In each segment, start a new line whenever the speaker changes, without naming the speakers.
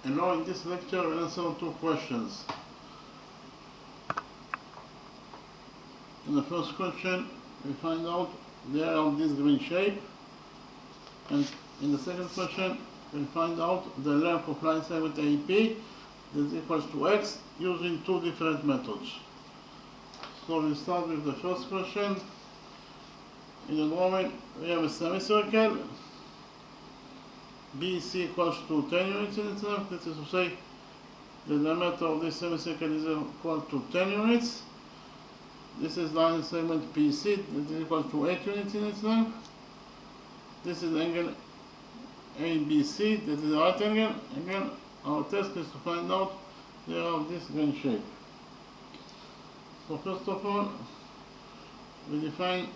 And now in this lecture we'll answer two questions. In the first question we find out they are of this green shape, and in the second question we'll find out the length of line segment AP that is equals to x using two different methods. So we'll start with the first question. In the drawing we have a semicircle. BC equals to 10 units in its length. That is to say the diameter of this semicircle is equal to 10 units. This is line segment PC that is equal to 8 units in its length. This is angle ABC that is a right angle. Again, our task is to find out they are of this green shape. So first of all, we define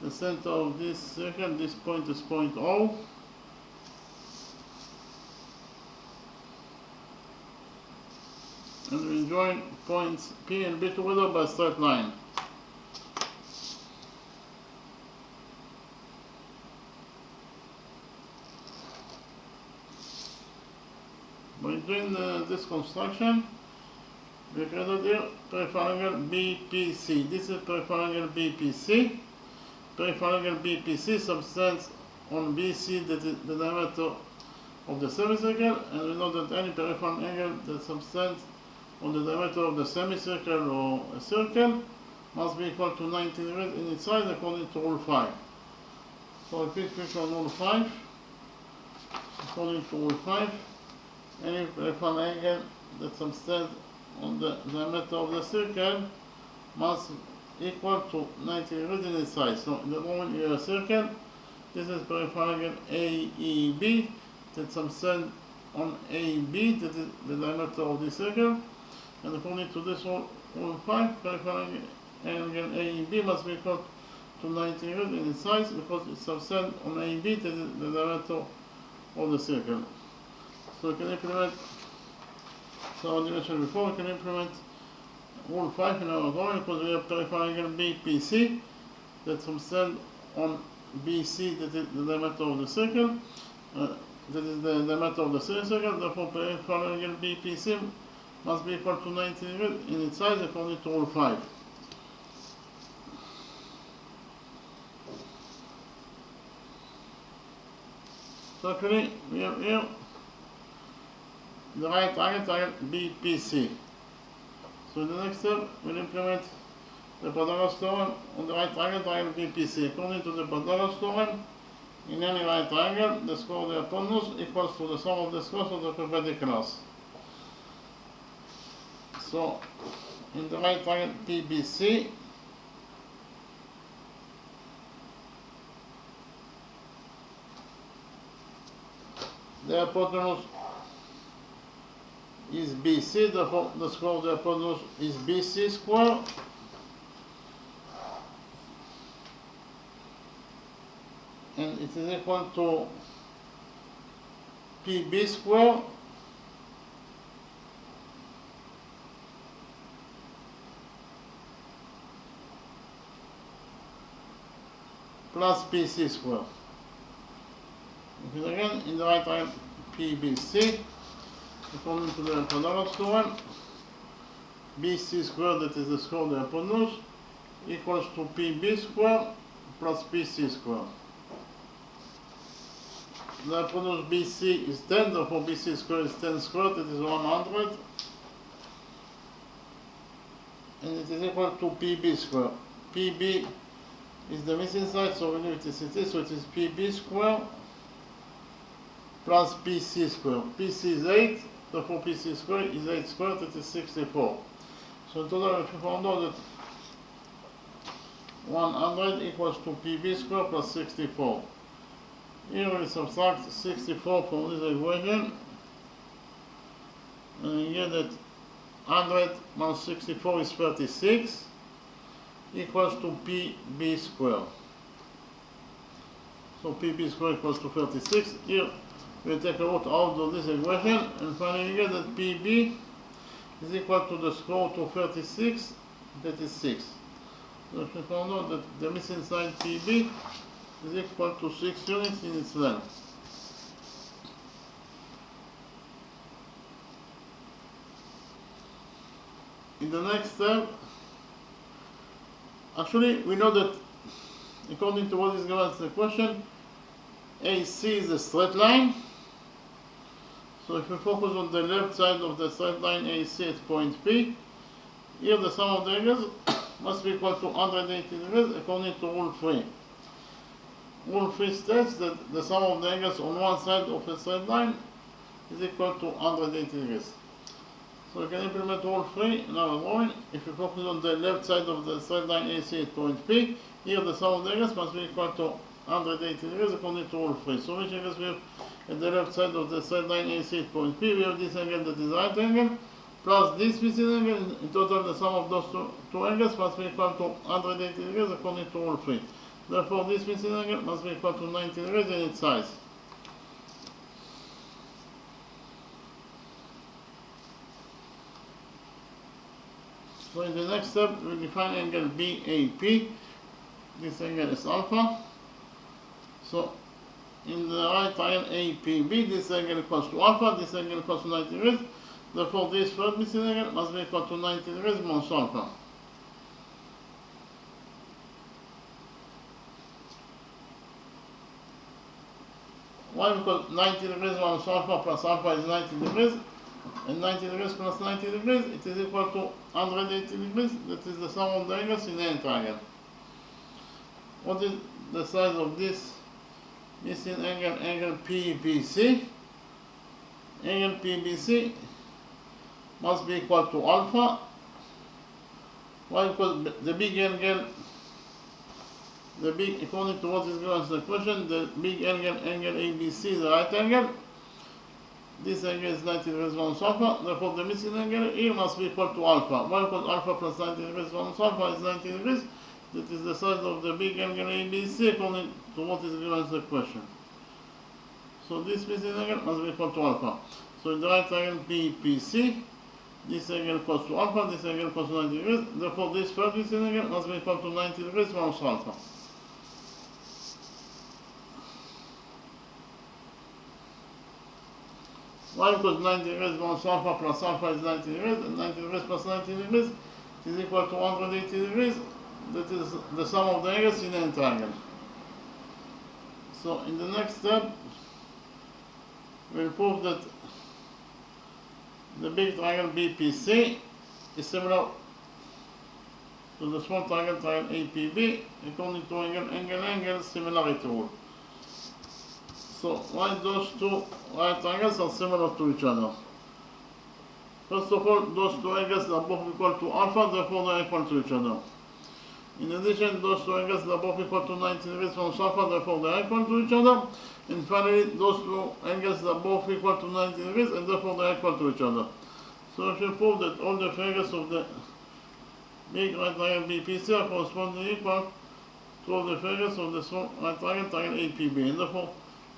the center of this circle. This point is point O. And we join points P and B together by a straight line. By doing this construction, we created here peripheral angle BPC. This is peripheral angle BPC. Peripheral angle BPC subtends on BC, that is the diameter of the semicircle, and we know that any peripheral angle that subtends on the diameter of the semicircle or a circle must be equal to 90 degrees in its side according to rule 5. So if we click on rule 5, according to rule 5, any peripheral angle that subtends on the diameter of the circle must equal to 90 degrees in its side. So in the moment you have a circle, this is peripheral angle AEB that subtends on AB, that is the diameter of the circle. And according to this rule 5, peripheral angle AEB must be equal to 90 degrees in its size because it subtends on AB, that is the diameter of the circle. So we can implement, so as I mentioned before, we can implement rule 5 in our drawing because we have peripheral angle BPC that subtends on BC, that is the diameter of the circle, that is the diameter of the semicircle. Therefore, peripheral angle BPC must be equal to 90 degrees in its size according to rule 5. So actually, we have here the right triangle BPC. So in the next step, we'll implement the Pythagoras theorem on the right triangle BPC. According to the Pythagoras theorem, in any right triangle, the square of the hypotenuse equals to the sum of the squares of the perpendiculars. So, in the right triangle PBC, the hypotenuse is BC, therefore the square of the hypotenuse is BC square. And it is equal to PB square plus PC square. Okay, again, in the right triangle PBC, according to the Pythagoras theorem, BC square, that is the square of the hypotenuse, equals to PB square plus PC square. The hypotenuse BC is 10, therefore BC square is 10 squared, that is 100. And it is equal to PB square. PB is the missing side, so we know it is it, so it is PB square plus PC square. PC is 8, therefore PC square is 8 squared, that is 64. So in total, if you found out that 100 equals to PB square plus 64. Here we subtract 64 from this equation, and you get that 100 minus 64 is 36, equals to PB square. So PB square equals to 36. Here we take a root out of this equation, and finally we get that PB is equal to the square root of 36, that is 6. So if you found out that the missing side PB is equal to 6 units in its length. in the next step, actually we know that according to what is given in the question, AC is a straight line. So if we focus on the left side of the straight line AC at point P, here the sum of the angles must be equal to 180 degrees according to rule 3. Rule 3 states that the sum of the angles on one side of a straight line is equal to 180 degrees. So we can implement rule 3 in our drawing. If we focus on the left side of the straight line AC at point P, here the sum of the angles must be equal to 180 degrees according to rule 3. So which angles we have at the left side of the straight line AC at point P? We have this angle that is right angle, plus this missing angle. In total, the sum of those two angles must be equal to 180 degrees according to rule 3. Therefore, this missing angle must be equal to 90 degrees in its size. So in the next step, we define angle BAP. This angle is alpha. So in the right triangle APB, this angle equals to alpha, this angle equals to 90 degrees. Therefore, this third missing angle must be equal to 90 degrees minus alpha. Why? Because 90 degrees minus alpha plus alpha is 90 degrees, and 90 degrees plus 90 degrees, it is equal to 180 degrees. That is the sum of the angles in any triangle. What is the size of this missing angle? Angle PBC. Angle PBC must be equal to alpha. Why? Because the big angle, according to what is given in the question, the big angle, angle ABC, is the right angle. This angle is 90 degrees minus alpha. Therefore, the missing angle here must be equal to alpha. Why? Because alpha plus 90 degrees minus alpha is 90 degrees. That is the size of the big angle ABC according to what is given in the question. So this missing angle must be equal to alpha. So in the right triangle BPC, this angle equals to alpha, this angle equals to 90 degrees. Therefore, this third missing angle must be equal to 90 degrees minus alpha. Why? Because 90 degrees minus alpha plus alpha is 90 degrees, and 90 degrees plus 90 degrees is equal to 180 degrees. That is the sum of the angles in any triangle. So in the next step, we'll prove that the big triangle BPC is similar to the small triangle APB according to angle similarity rule. So why those two right triangles are similar to each other? First of all, those two angles are both equal to alpha, therefore they are equal to each other. In addition, those two angles are both equal to 90 degrees minus alpha, therefore they are equal to each other. And finally, those two angles are both equal to 90 degrees, and therefore they are equal to each other. So if you prove that all the angles of the big right triangle BPC are correspondingly equal to all the angles of the small right triangle APB, and therefore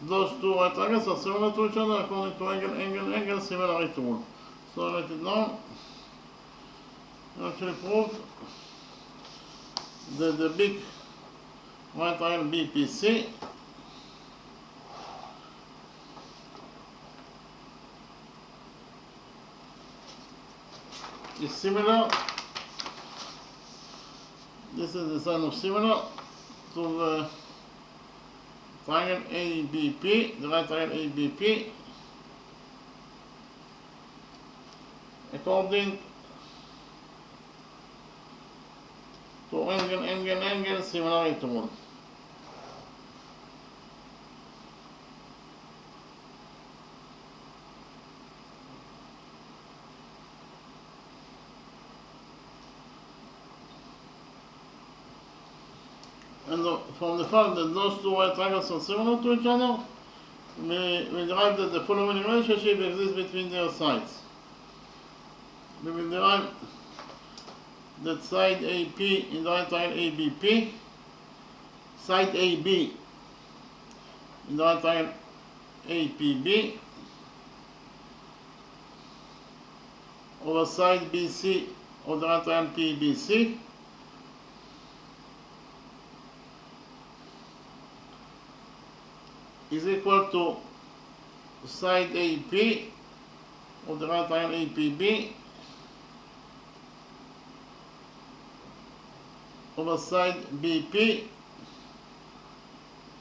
those two right triangles are similar to each other according to angle similarity rule. So I write it down. Actually prove that the big right triangle BPC is similar. This is the sign of similar to the triangle ABP, the right triangle ABP, according to angle similarity rule. And from the fact that those two right triangles are similar to each other, we derive that the following relationship exists between their sides. We will derive that side AP in the right triangle ABP, side AB in the right triangle APB, over side BC of the right triangle PBC, is equal to side AP of the right triangle APB over side BP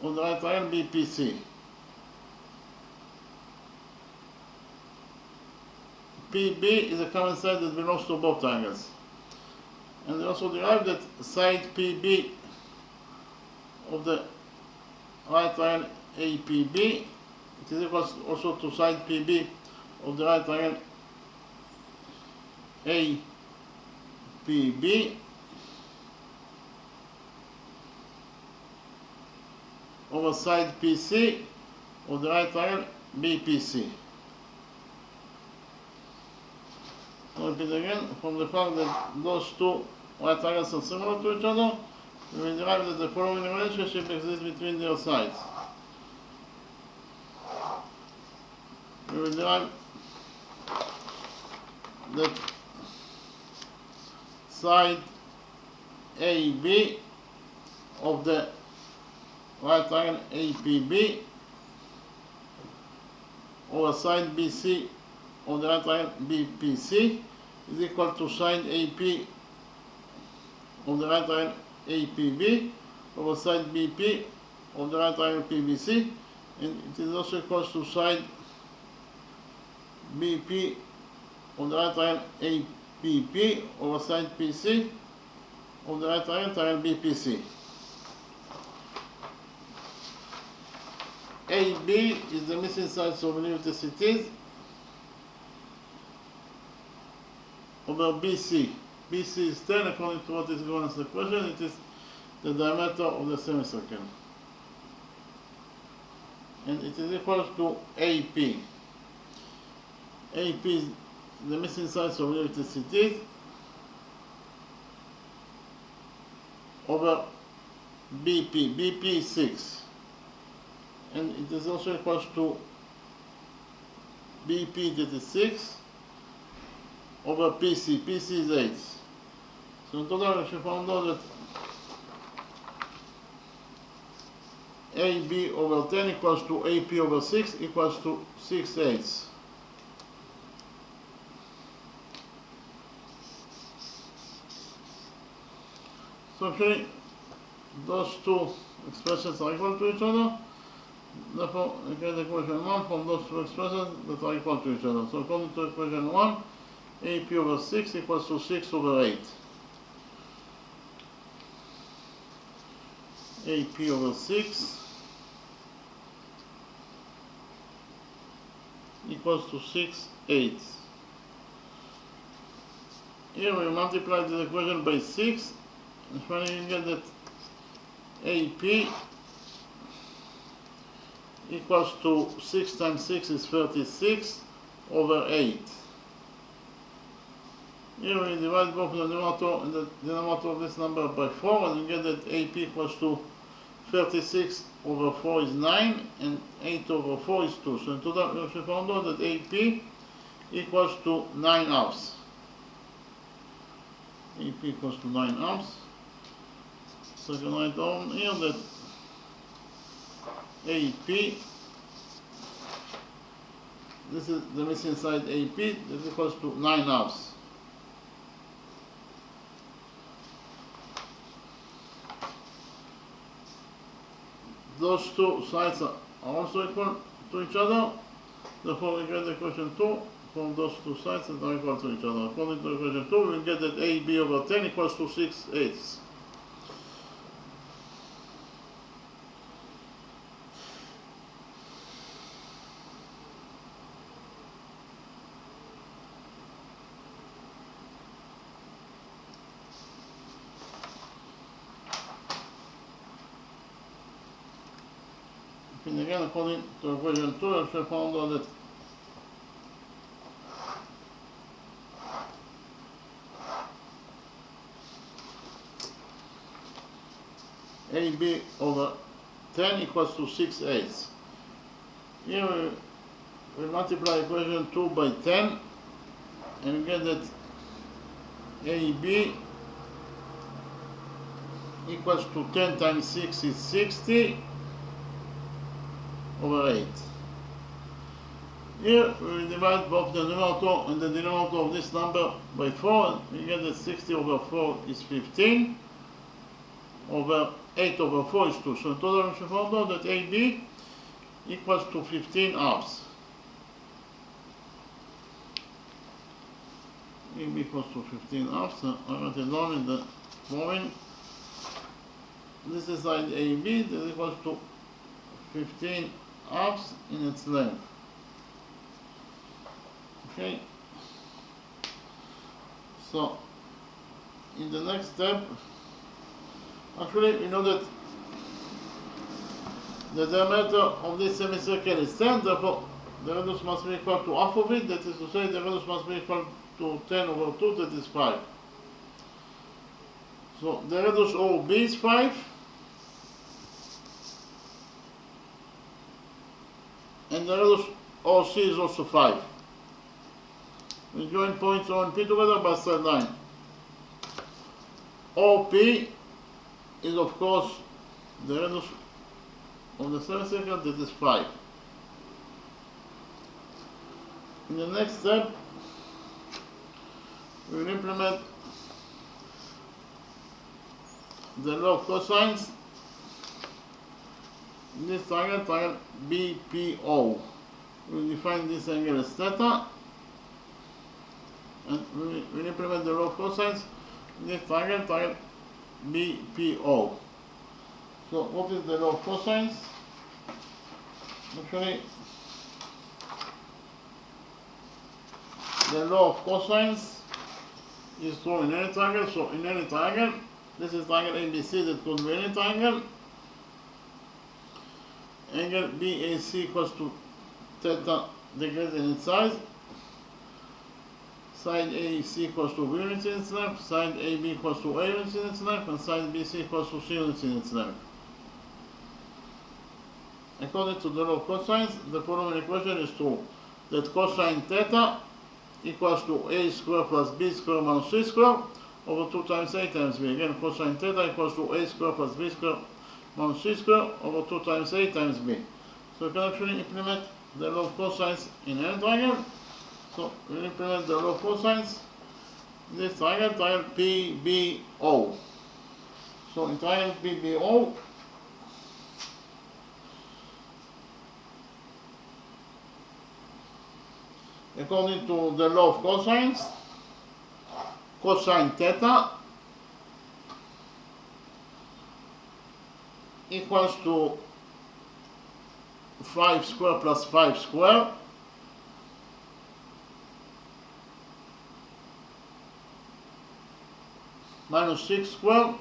of the right triangle BPC. PB is a common side that belongs to both triangles. And they also derive that side PB of the right triangle APB, it is equal also to side PB of the right triangle APB over side PC of the right triangle BPC. I'll repeat again, from the fact that those two right triangles are similar to each other, we will derive that the following relationship exists between their sides. We will derive that side AB of the right triangle APB over side BC of the right triangle BPC is equal to side AP of the right triangle APB over side BP of the right triangle PBC, and it is also equal to side BP of the right triangle APP over side PC of the right triangle BPC. AB is the missing side of Olympiad cities over BC. BC is 10 according to what is given as the question. It is the diameter of the semicircle. And it is equal to AP. AP is the missing side of Olympiad cities over BP. BP is 6. And it is also equal to BP, that is 6, over PC. PC is 8. So in total, we found out that AB over 10 equals to AP over 6 equals to 6/8. So actually, those two expressions are equal to each other. Therefore, we get equation 1 from those two expressions that are equal to each other. So according to equation 1, AP over 6 equals to 6 over 8. AP over 6 equals to 6/8. Here we multiply this equation by 6, and finally we get that AP equals to 6 times 6 is 36 over 8. Here we divide both the numerator and the denominator of this number by 4, and we get that AP equals to 36 over 4 is 9, and 8 over 4 is 2. So in total, we found out that AP equals to 9/2. AP equals to 9/2. So I can write down here that AP, this is the missing side AP, that equals to 9/2. Those two sides are also equal to each other, therefore we get equation 2 from those two sides that are equal to each other. According to equation 2, we get that AB over 10 equals to 6/8. And again, according to equation 2, I found out that AB over 10 equals to 6/8. Here we multiply equation 2 by 10, and we get that AB equals to 10 times 6 is 60 over 8. Here we divide both the numerator and the denominator of this number by 4, and we get that 60 over 4 is 15, over 8 over 4 is 2. So in total we should find out that AB equals to 15 halves. AB equals to 15 halves. I write it down in the following. This is side AB that equals to 15 halves in its length. Okay. So in the next step, actually we know that the diameter of this semicircle is 10, therefore the radius must be equal to half of it, that is to say the radius must be equal to 10 over 2, that is 5. So the radius OB is 5, and the radius OC is also 5. We join points O and P together by straight line. OP is of course the radius of the semicircle, that is 5. In the next step, we will implement the law of cosines. This triangle BPO. We will define this angle as theta, and we will implement the law of cosines. This triangle BPO. So what is the law of cosines? Actually, the law of cosines is true in any triangle. So in any triangle, this is triangle ABC, that could be any triangle. Angle BAC equals to theta degrees in its size. Side AC equals to B units in its length, side AB equals to A units in its length, and side BC equals to C units in its length. According to the law of cosines, the following equation is true: that cosine theta equals to A squared plus B squared minus C squared over 2 times A times B. Again, cosine theta equals to A squared plus B squared minus C squared over 2 times A times B. So we can actually implement the law of cosines in any triangle. So we will implement the law of cosines in this triangle PBO. So in triangle PBO, according to the law of cosines, cosine theta equals to 5 squared plus 5 squared minus 6 squared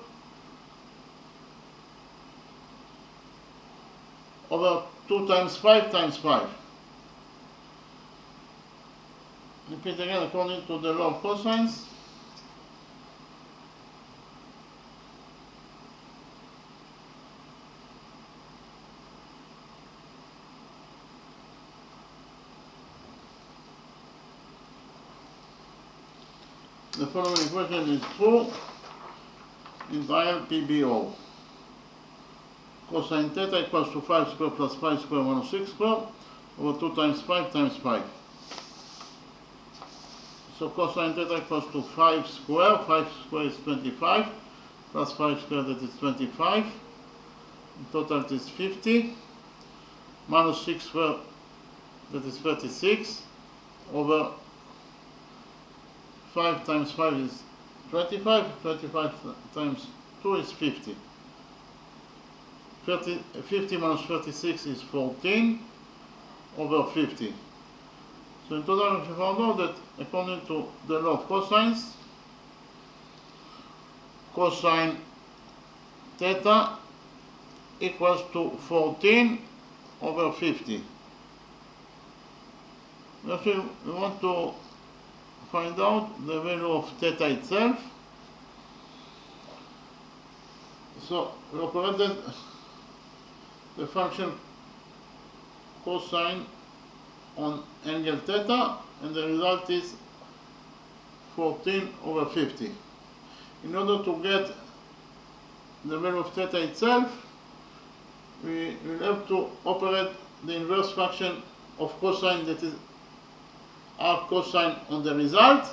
over 2 times 5 times 5. Repeat again, according to the law of cosines, the following equation is true in triangle PBO. Cosine theta equals to 5 squared plus 5 squared minus 6 squared over 2 times 5 times 5. So cosine theta equals to 5 squared. 5 squared is 25, plus 5 squared, that is 25. In total it is 50, minus 6 squared, that is 36, over 5 times 5 is 25, 25 times 2 is 50. 50 minus 36 is 14 over 50. So in total we found out that according to the law of cosines, cosine theta equals to 14 over 50. Therefore we want to find out the value of theta itself. So we operated the function cosine on angle theta, and the result is 14 over 50. In order to get the value of theta itself, we will have to operate the inverse function of cosine, that is arc cosine on the result.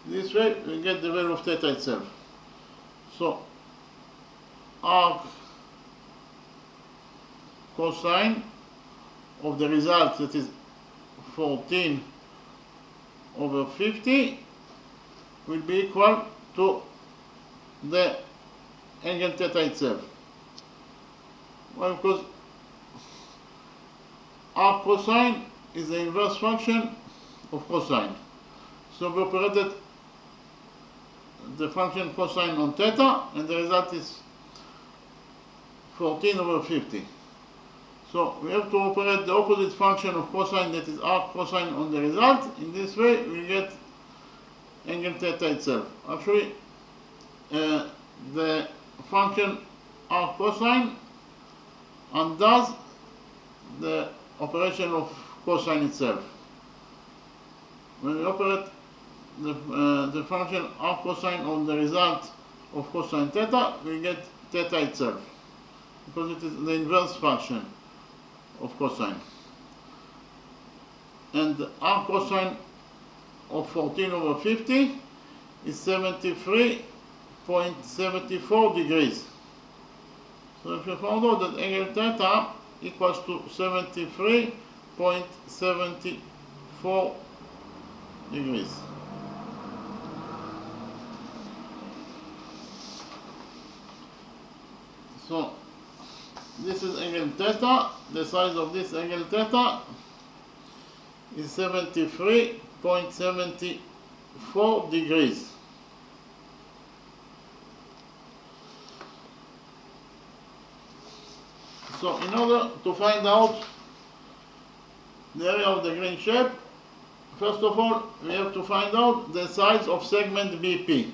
This way we get the value of theta itself. So arc cosine of the result, that is 14/50, will be equal to the angle theta itself. Well, because arc cosine is the inverse function of cosine. So we operated the function cosine on theta, and the result is 14/50. So we have to operate the opposite function of cosine, that is arc cosine, on the result. In this way we get angle theta itself. Actually, the function arc cosine undoes the operation of cosine itself. When we operate the function arc cosine on the result of cosine theta, we get theta itself, because it is the inverse function of cosine. And the arc cosine of 14/50 is 73.74 degrees. So if you found out that angle theta equals to 73.74 degrees. So this is angle theta. The size of this angle theta is 73.74 degrees. So in order to find out the area of the green shape, first of all we have to find out the size of segment BP.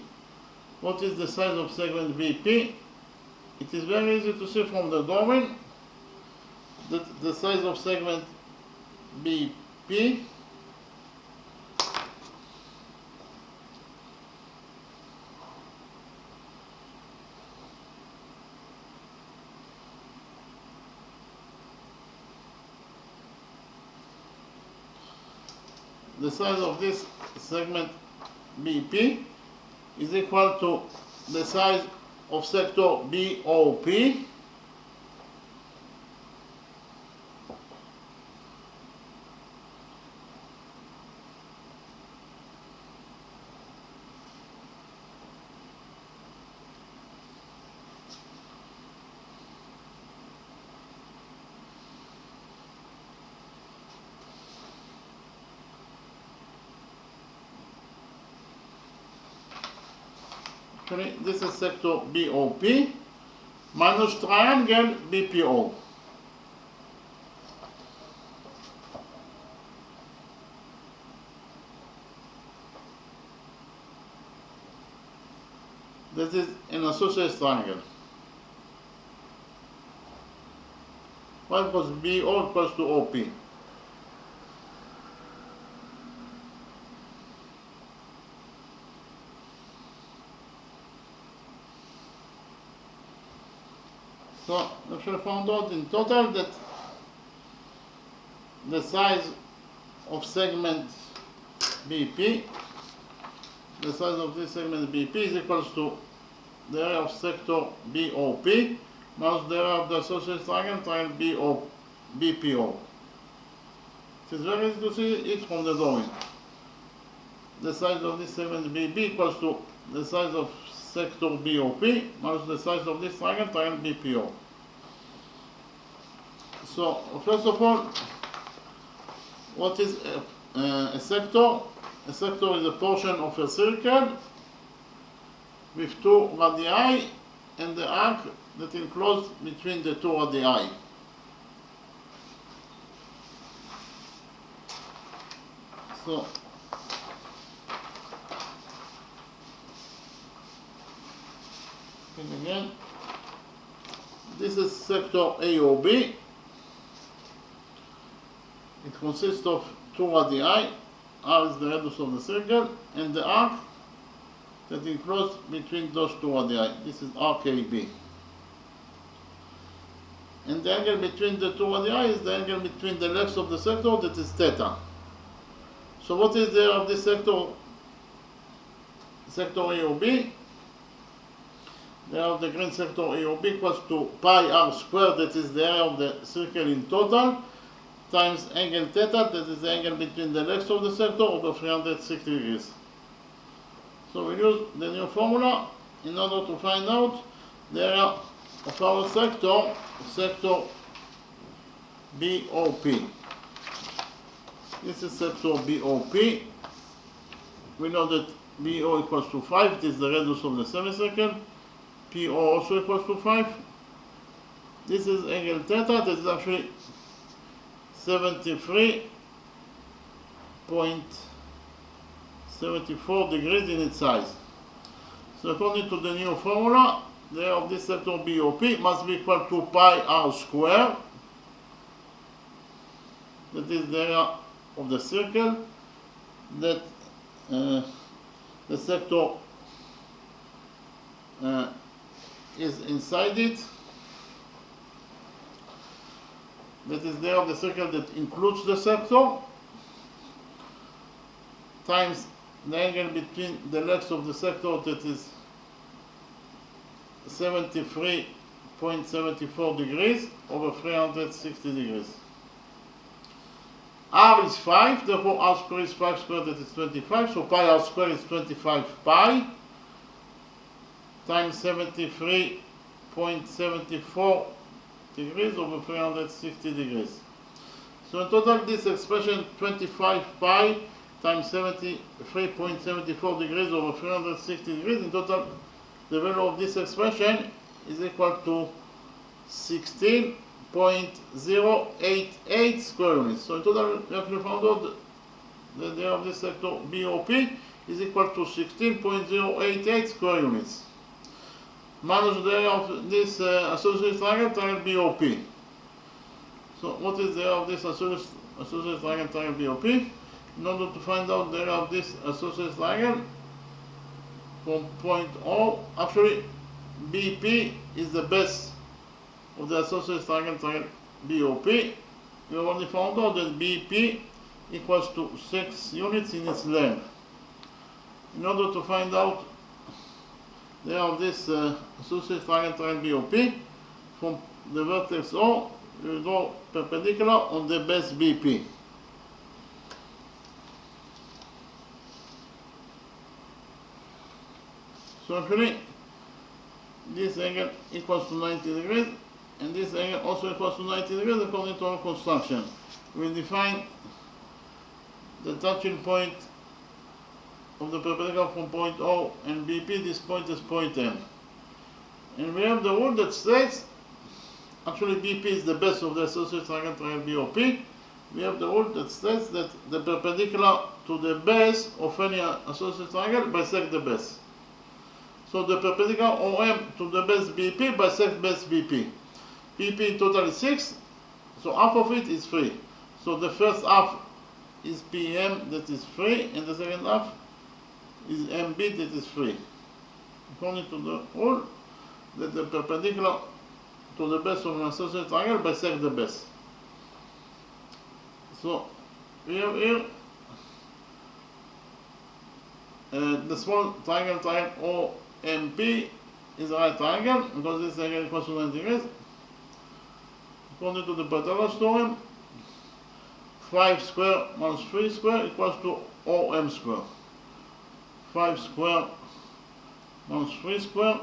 What is the size of segment BP? It is very easy to see from the drawing that the size of segment BP the size of this segment BP is equal to the size of sector BOP this is sector BOP minus triangle BPO. This is an isosceles triangle. Why? Because BO equals to OP. So we should found out in total that the size of segment BP, the size of this segment BP is equals to the area of sector BOP minus the area of the isosceles triangle BPO. It is very easy to see it from the drawing. The size of this segment BP equals to the size of sector BOP minus the size of this triangle BPO. So first of all, what is a sector? A sector is a portion of a circle with two radii and the arc that enclosed between the two radii. So again, this is sector AOB. It consists of two radii. R is the radius of the circle, and the arc that enclosed between those two radii. This is arc AB. And the angle between the two radii is the angle between the legs of the sector, that is theta. So what is the area of this sector AOB? the area of the green sector AOB equals to pi r squared, that is the area of the circle in total, times angle theta, that is the angle between the legs of the sector, over 360 degrees. So we use the new formula in order to find out the area of our sector, sector BOP. This is sector BOP. We know that BO equals to 5, it is the radius of the semicircle. PO also equals to 5. This is angle theta, that is actually 73.74 degrees in its size. So according to the new formula, the area of this sector BOP must be equal to pi r squared. That is the area of the circle that the sector is inside it. That is the area of the circle that includes the sector, times the angle between the legs of the sector, that is 73.74 degrees over 360 degrees. R is 5, therefore r squared is 5 squared, that is 25, so pi r squared is 25 pi times 73.74 degrees over 360 degrees. So in total, this expression 25 pi times 73.74 degrees over 360 degrees, in total the value of this expression is equal to 16.088 square units. So in total, we actually found out that the area of this sector BOP is equal to 16.088 square units. Minus the area of this associated triangle, triangle BOP. So what is the area of this associated triangle, triangle BOP? In order to find out the area of this associated triangle from point O, actually BP is the base of the associated triangle, triangle BOP. We have already found out that BP equals to 6 units in its length. In order to find out the area of this associated triangle, triangle BOP, from the vertex O, we will draw perpendicular on the base BP. So actually, this angle equals to 90 degrees, and this angle also equals to 90 degrees according to our construction. We define the touching point of the perpendicular from point O and BP. This point is point M. And we have the rule that states, actually BP is the base of the associated triangle, triangle BOP. We have the rule that states that the perpendicular to the base of any associated triangle bisects the base. So the perpendicular OM to the base BP bisects base BP. BP in total is 6, so half of it is 3. So the first half is PM, that is 3, and the second half is MB, that is 3. According to the rule, that the perpendicular to the base of an associated triangle bisects the base. So we have here the small triangle, triangle OMP is a right triangle, because this angle equals to 90 degrees. According to the Pythagoras theorem, 5 square minus 3 square equals to OM square. 5 square minus 3 square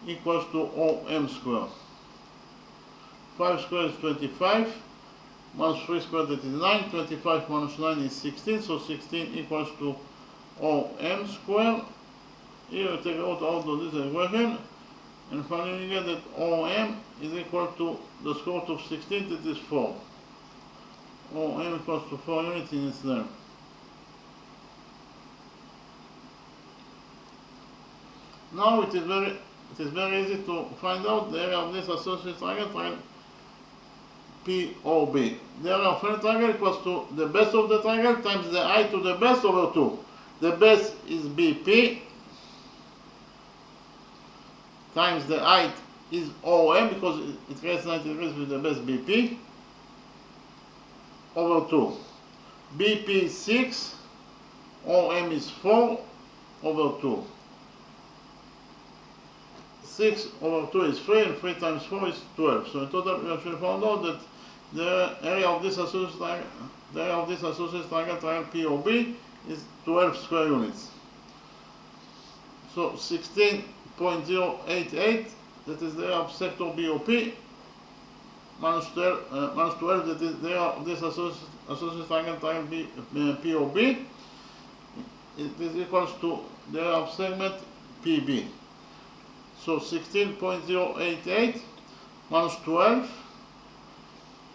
equals to OM square. 5 square is 25, minus 3 square, that is 9, 25 minus 9 is 16, so 16 equals to OM square. Here we take out of this equation, and finally we get that OM is equal to the square root of 16, that is 4. OM equals to 4 units in its length. Now it is very easy to find out the area of this associated triangle, triangle POB. The area of any triangle equals to the base of the triangle times the height to the base over 2. The base is BP times the height is OM, because it creates 90 degrees with the base BP, over 2. BP is 6, OM is 4, over 2. 6 over 2 is 3, and 3 times 4 is 12. So in total, we actually found out that the area of this associated triangle, triangle POB, is 12 square units. So 16.088, that is the area of sector BOP, minus 12, that is the area of this associated triangle, triangle POB. It is equals to the area of segment PB. So 16.088 minus 12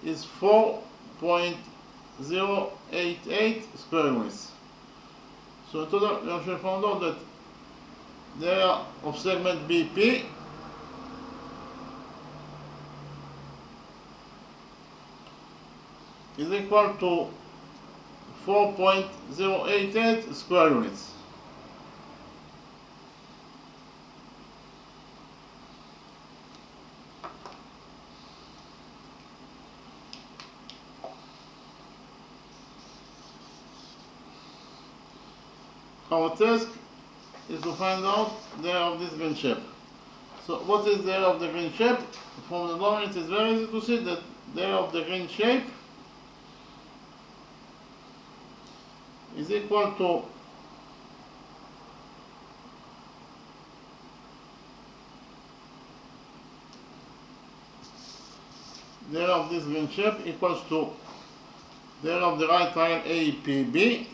is 4.088 square units. So in total, we actually found out that the area of segment BP is equal to 4.088 square units. Our task is to find out the area of this green shape. So what is the area of the green shape? From the drawing, it is very easy to see that the area of the green shape is equal to the area of this green shape equals to the area of the right triangle APB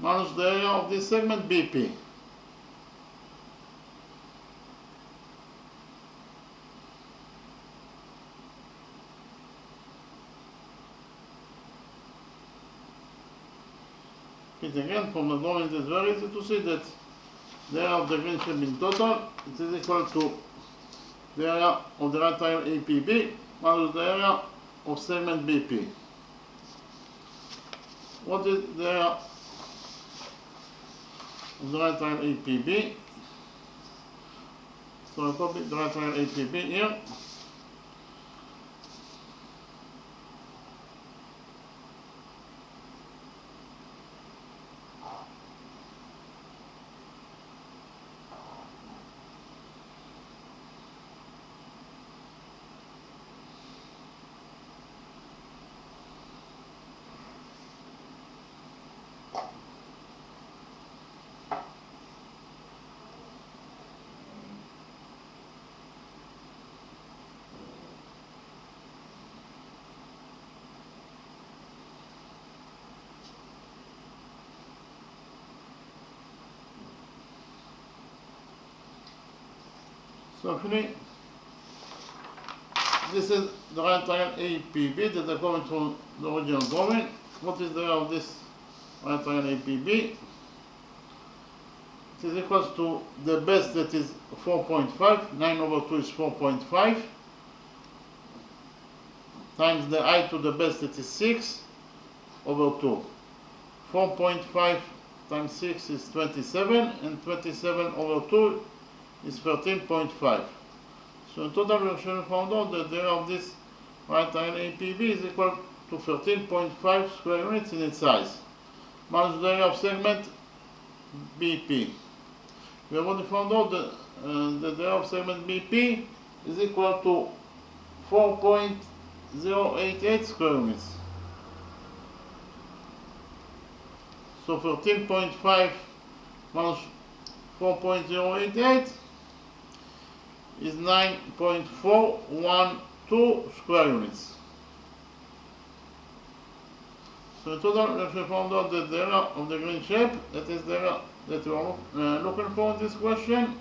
minus the area of this segment BP. Again, from the drawing, it is very easy to see that the area of the green shape in total, it is equal to the area of the right triangle APB minus the area of segment BP. What is the area of the right triangle APB? So I copy the right triangle APB here. So actually, this is the right triangle APB that are coming from the original drawing. What is the area of this right triangle APB? It is equals to the base, that is 4.5, 9 over 2 is 4.5, times the height to the base, that is 6 over 2. 4.5 times 6 is 27, and 27 over 2 is 13.5. So in total, we actually found out that the area of this right triangle APB is equal to 13.5 square units in its size, minus the area of segment BP. We have already found out that the area of segment BP is equal to 4.088 square units. So 13.5 minus 4.088 is 9.412 square units. So in total, we actually found out that the area of the green shape, that is the area that we are looking for in this question,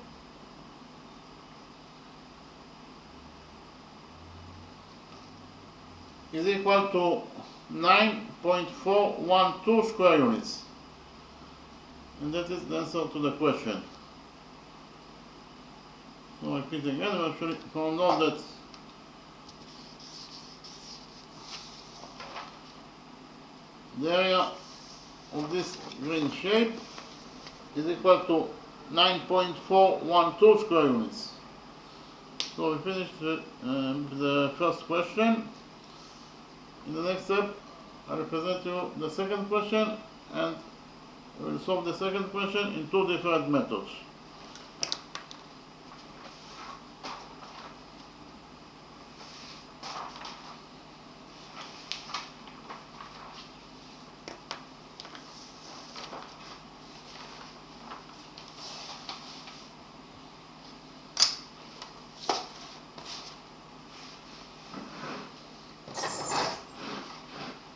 is equal to 9.412 square units. And that is the answer to the question. So I repeat again, we actually found out that the area of this green shape is equal to 9.412 square units. So we finished the first question. In the next step, I will present you the second question and we'll solve the second question in two different methods.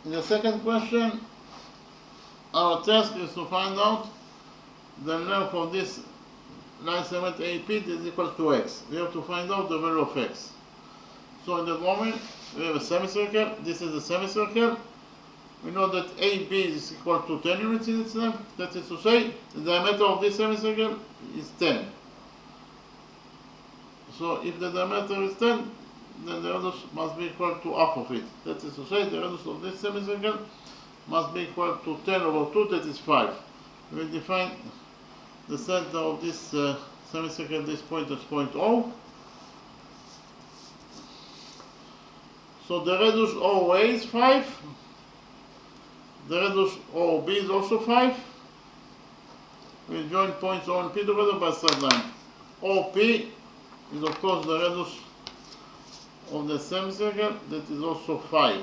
In the second question, our task is to find out the length of this line segment AP is equal to x. We have to find out the value of x. So in the moment, we have a semicircle. This is a semicircle. We know that AB is equal to 10 units in its length. That is to say, the diameter of this semicircle is 10. So if the diameter is 10, then the radius must be equal to half of it. That is to say, the radius of this semicircle must be equal to 10 over 2, that is 5. We define the center of this semicircle, this point as point O. So the radius OA is 5. The radius OB is also 5. We join points O and P together by straight line. OP is of course the radius of the semicircle, that is also 5.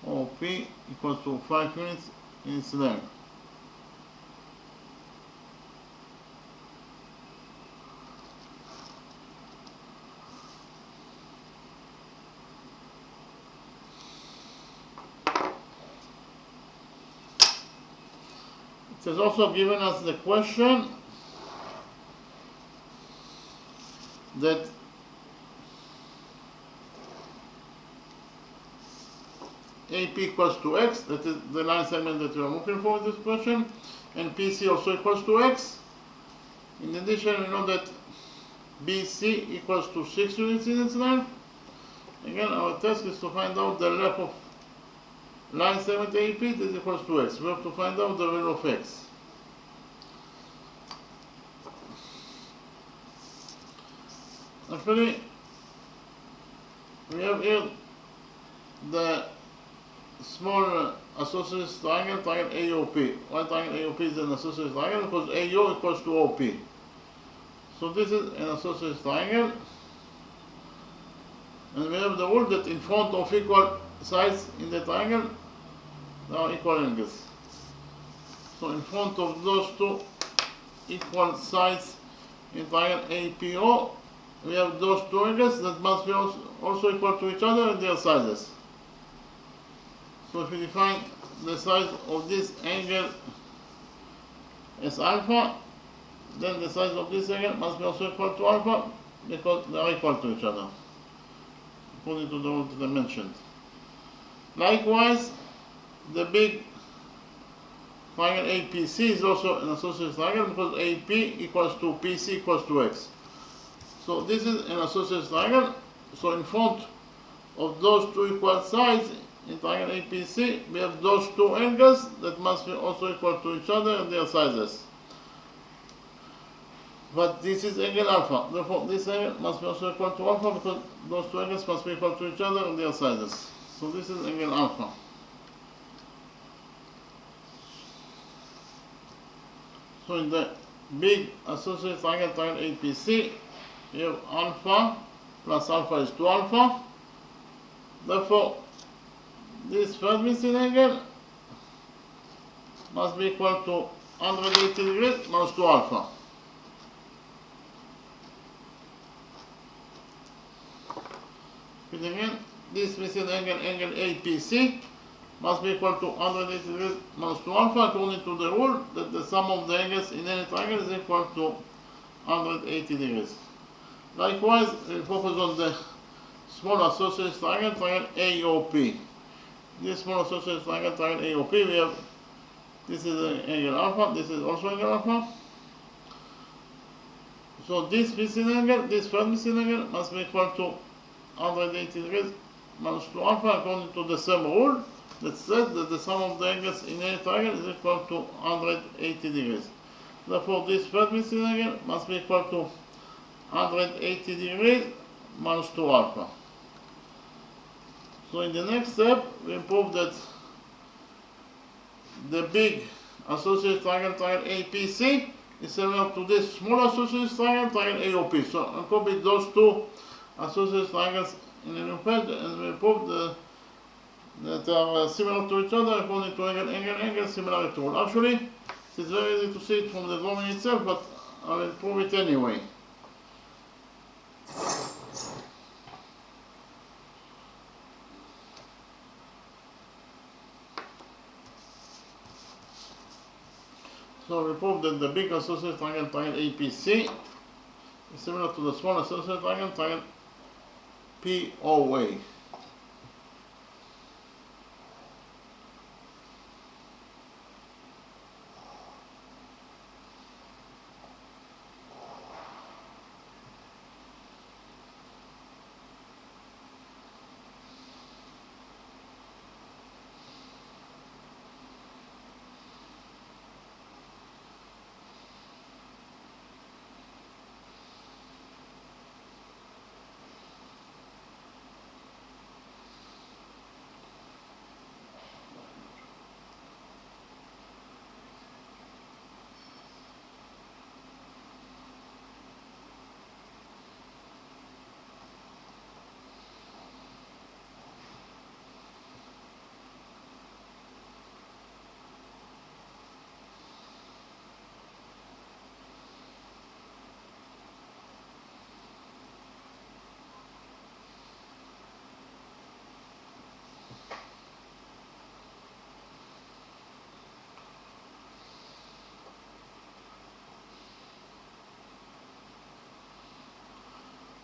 OP equals to 5 units in its length. It has also given us the question that AP equals to x, that is the line segment that we are looking for in this question, and PC also equals to x. In addition, we know that BC equals to 6 units in its length. Again, our task is to find out the length of line segment AP that is equals to x. We have to find out the value of x. Actually, we have here the small associated triangle, triangle AOP. Why triangle AOP is an associated triangle? Because AO equals to OP. So this is an associated triangle. And we have the rule that in front of equal sides in the triangle, there are equal angles. So in front of those two equal sides in triangle APO, we have those two angles that must be also equal to each other and their sizes. So if we define the size of this angle as alpha, then the size of this angle must be also equal to alpha because they are equal to each other, according to the rule that I mentioned. Likewise, the big triangle APC is also an associated triangle because AP equals to PC equals to x. So this is an associated triangle. So in front of those two equal sides in triangle APC, we have those two angles that must be also equal to each other and their sizes. But this is angle alpha. Therefore, this angle must be also equal to alpha because those two angles must be equal to each other and their sizes. So this is angle alpha. So in the big associated triangle, triangle APC, you have alpha plus alpha is 2 alpha. Therefore, this first missing angle must be equal to 180 degrees minus 2 alpha. And again, this missing angle, angle APC, must be equal to 180 degrees minus 2 alpha according to the rule that the sum of the angles in any triangle is equal to 180 degrees. Likewise, we focus on the small associated triangle, triangle AOP. This small associated triangle, triangle AOP, we have, this is the angle alpha, this is also angle alpha. So this missing angle, this first missing angle must be equal to 180 degrees minus 2 alpha according to the same rule that says that the sum of the angles in any triangle is equal to 180 degrees. Therefore, this first missing angle must be equal to 180 degrees minus 2 alpha. So in the next step, we prove that the big associated triangle APC is similar to this small associated triangle AOP. So I copy those two associated triangles in an Olympiad and we prove that are similar to each other according to angle similarity rule. Actually, it's very easy to see it from the drawing itself, but I will prove it anyway. So we prove that the big associated triangle APC is similar to the small associated triangle POA.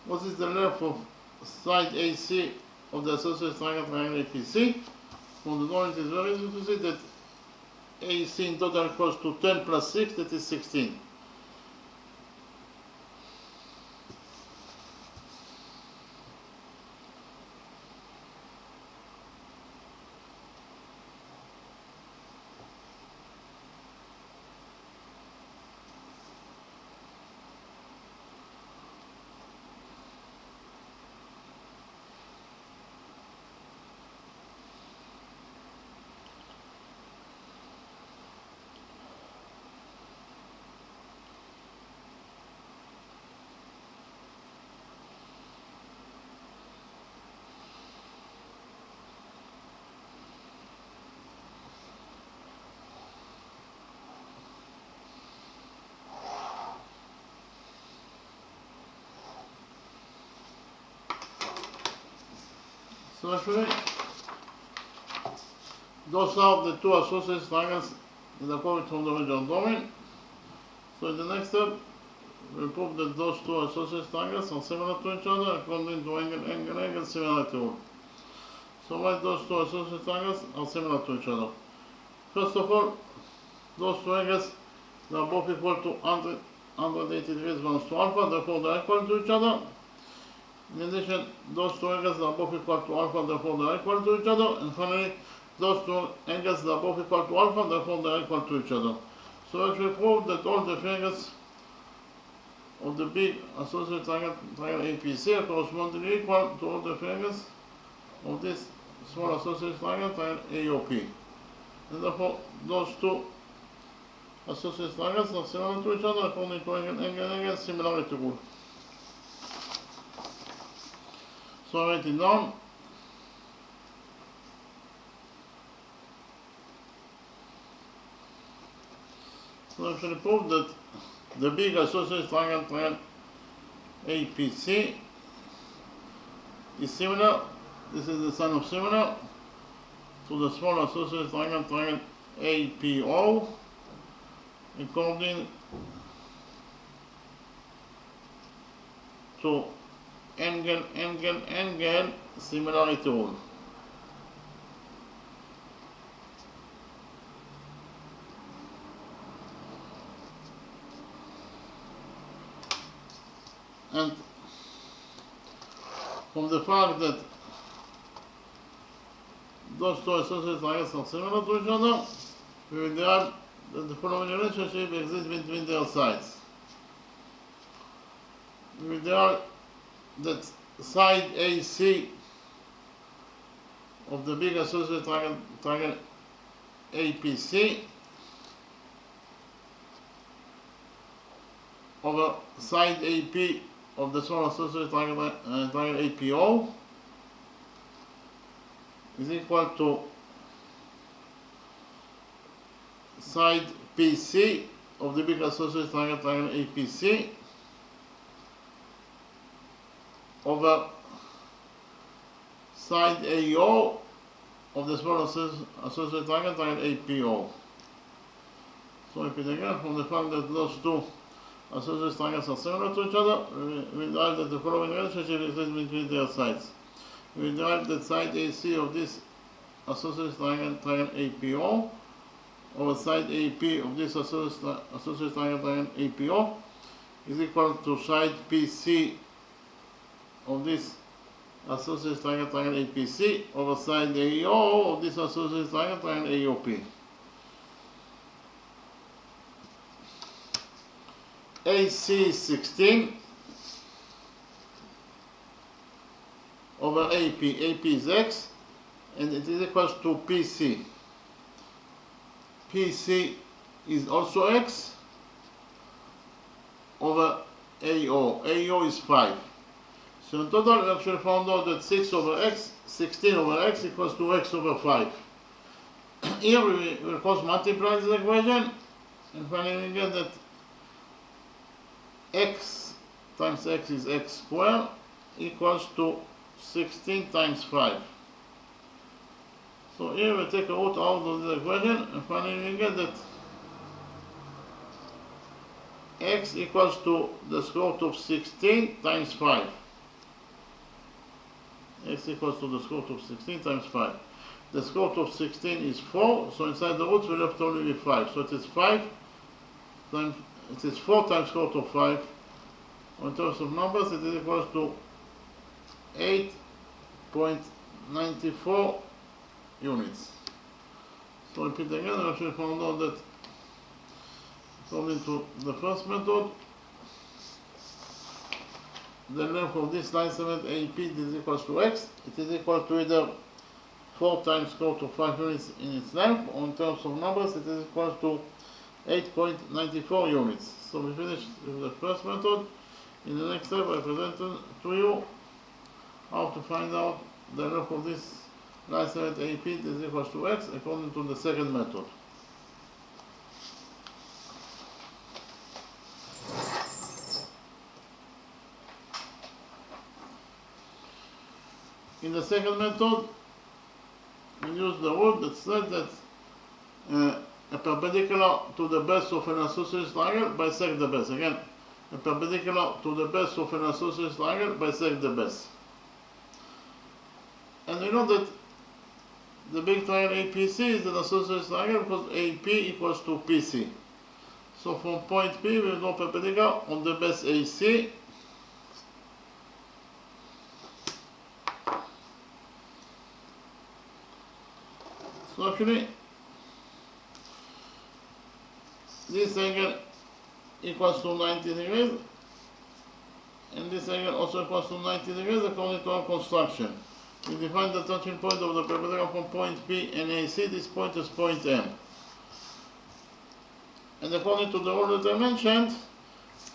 What is the length of side AC of the associated triangle APC? From the drawing it is very easy to see that AC in total equals to 10 plus 6, that is 16. So actually, those are the two associated triangles that are covered from the original drawing. So in the next step, we prove that those two associated triangles are similar to each other according to angle similarity rule. So why those two associated triangles are similar to each other? First of all, those two angles are both equal to 180 degrees minus 2 alpha, therefore they are equal to each other. In addition, those two angles are both equal to alpha, therefore they are equal to each other. And finally, those two angles are both equal to alpha, therefore they are equal to each other. So actually prove that all the angles of the big associated triangle APC are correspondingly equal to all the angles of this small associated triangle AOP. And therefore, those two associated triangles are similar to each other according to angle similarity rule. So I write it down. So I should prove that the big associated triangle APC is similar, this is the sign of similar, to the small associated triangle APO according to angle similarity rule. And from the fact that those two associated triangles are similar to each other, we will derive that the following relationship exists between their sides. We will derive that side AC of the big associated triangle APC over side AP of the small associated triangle APO is equal to side PC of the big associated triangle APC over side AO of the small associated triangle APO. So if it again, from the fact that those two associated triangles are similar to each other, we derive that the following relationship exists between their sides. We derive that side AC of this associated triangle APO over side AP of this associated triangle APO is equal to side PC of this associated triangle APC over side AO of this associated triangle AOP. AC is 16 over AP. AP is X, and it is equal to PC. PC is also X over AO. AO is 5. So in total, we actually found out that 6 over X, 16 over X equals to X over 5. Here we will cross multiply this equation, and finally we get that X times X is X squared equals to 16 times 5. So here we take a root out of the equation, and finally we get that X equals to the square root of 16 times 5. X equals to the square root of 16 times 5. The square root of 16 is 4, so inside the roots we left only with 5. So it is 5 times, it is 4 times square root of 5. In terms of numbers, it is equal to 8.94 units. So repeat again, we actually found out that according to the first method, the length of this line segment AP is equal to X. It is equal to either 4 times square root of 5 units in its length, or in terms of numbers, it is equal to 8.94 units. So we finished with the first method. In the next step, I present to you how to find out the length of this line segment AP is equal to X according to the second method. In the second method, we use the rule that says that a perpendicular to the base of an associated triangle bisects the base. Again, a perpendicular to the base of an associated triangle bisects the base. And we know that the big triangle APC is an associated triangle because AP equals to PC. So from point P, we draw perpendicular on the base AC. So actually, this angle equals to 90 degrees, and this angle also equals to 90 degrees according to our construction. We define the touching point of the perpendicular from point P and AC. This point is point M. And according to the rule that I mentioned,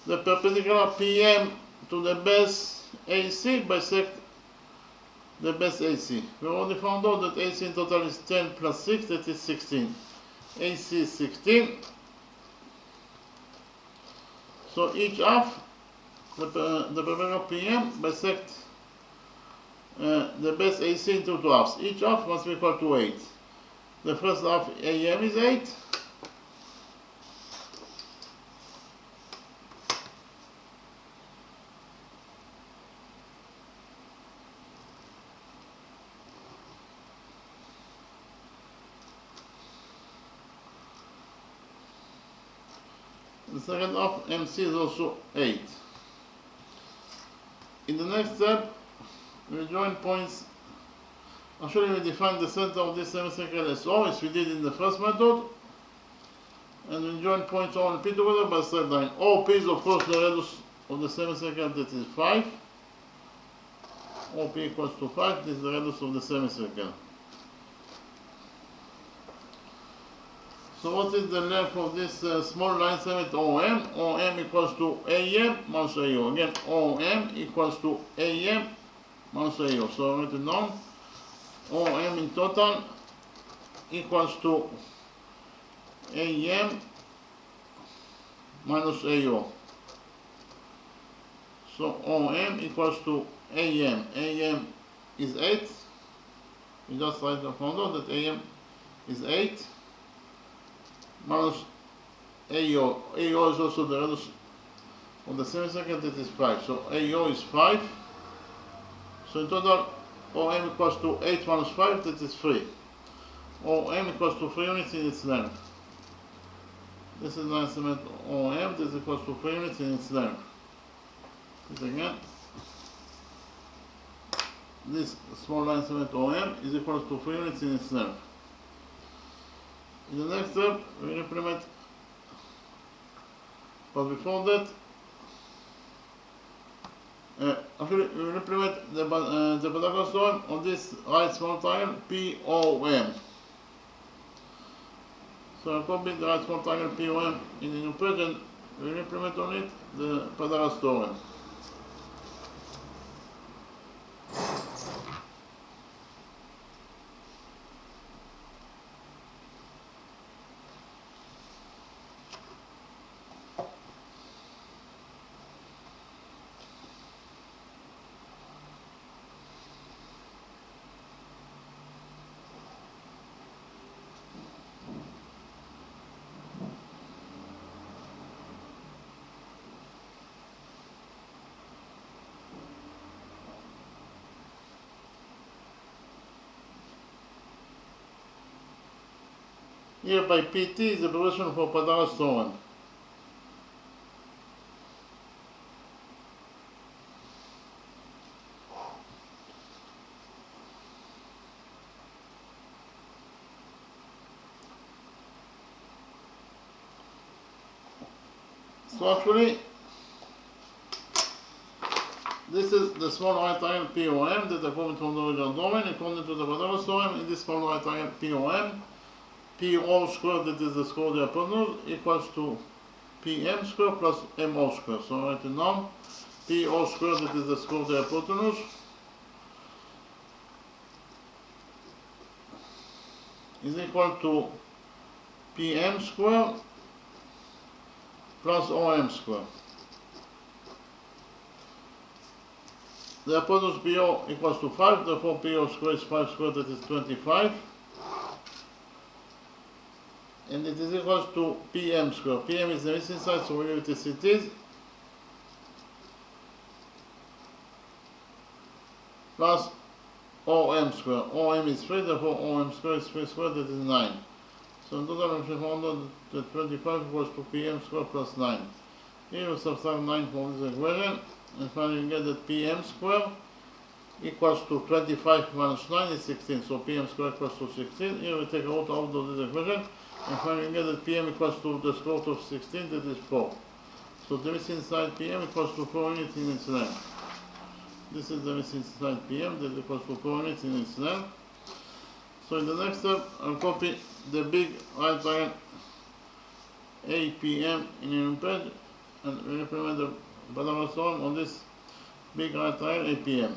the perpendicular PM to the base AC bisects the base AC. We already found out that AC in total is 10 plus 6, that is 16. AC is 16. So each half, the perpendicular PM bisects the base AC into two halves. Each half must be equal to 8. The first half AM is 8. The second half MC is also 8. In the next step, we join points. Actually, we define the center of this semicircle as O, as we did in the first method. And we join points O and P together by straight line. OP is, of course, the radius of the semicircle, that is 5. OP equals to 5, this is the radius of the semicircle. So what is the length of this small line segment OM? OM equals to AM minus AO. Again, OM equals to AM minus AO. So write it down. OM in total equals to AM minus AO. So OM equals to AM. AM is 8. We just write the formula that AM is 8 minus AO. AO is also the radius of the semisecond, that is 5. So AO is 5. So in total, OM equals to 8 minus 5, that is 3. OM equals to 3 units in its length. This is line segment OM, this is equals to 3 units in its length. This again. This small line segment OM is equal to 3 units in its length. In the next step, we will implement, but before that, actually we will implement the Pythagoras theorem on this right small triangle POM. So I'll copy the right small triangle POM in the new page and we will implement on it the Pythagoras theorem. Here by PT is the abbreviation for Pythagoras theorem. So actually, this is the small right triangle POM that according to the original domain, according to the Pythagoras theorem, in this small right triangle POM, PO squared, that is the square of the hypotenuse, equals to PM squared plus MO squared. So write it down. PO squared, that is the square of the hypotenuse, is equal to PM squared plus OM squared. The hypotenuse PO equals to 5, therefore PO squared is 5 squared, that is 25. And it is equal to PM squared. PM is the missing side, so we leave it as it is. Plus OM squared. OM is 3, therefore OM squared is 3 squared, that is 9. So in total we found that 25 equals to PM squared plus 9. Here we subtract 9 from this equation, and finally we get that PM squared equals to 25 minus 9 is 16. So PM squared equals to 16. Here we take out of this equation, and finally we get that PM equals to the square root of 16, that is 4. So the missing side PM equals to 4 units in its length. This is the missing side PM that equals to 4 units in its length. So in the next step, I'll copy the big right triangle APM in a new page and we'll implement the Pythagoras theorem on this big right triangle APM.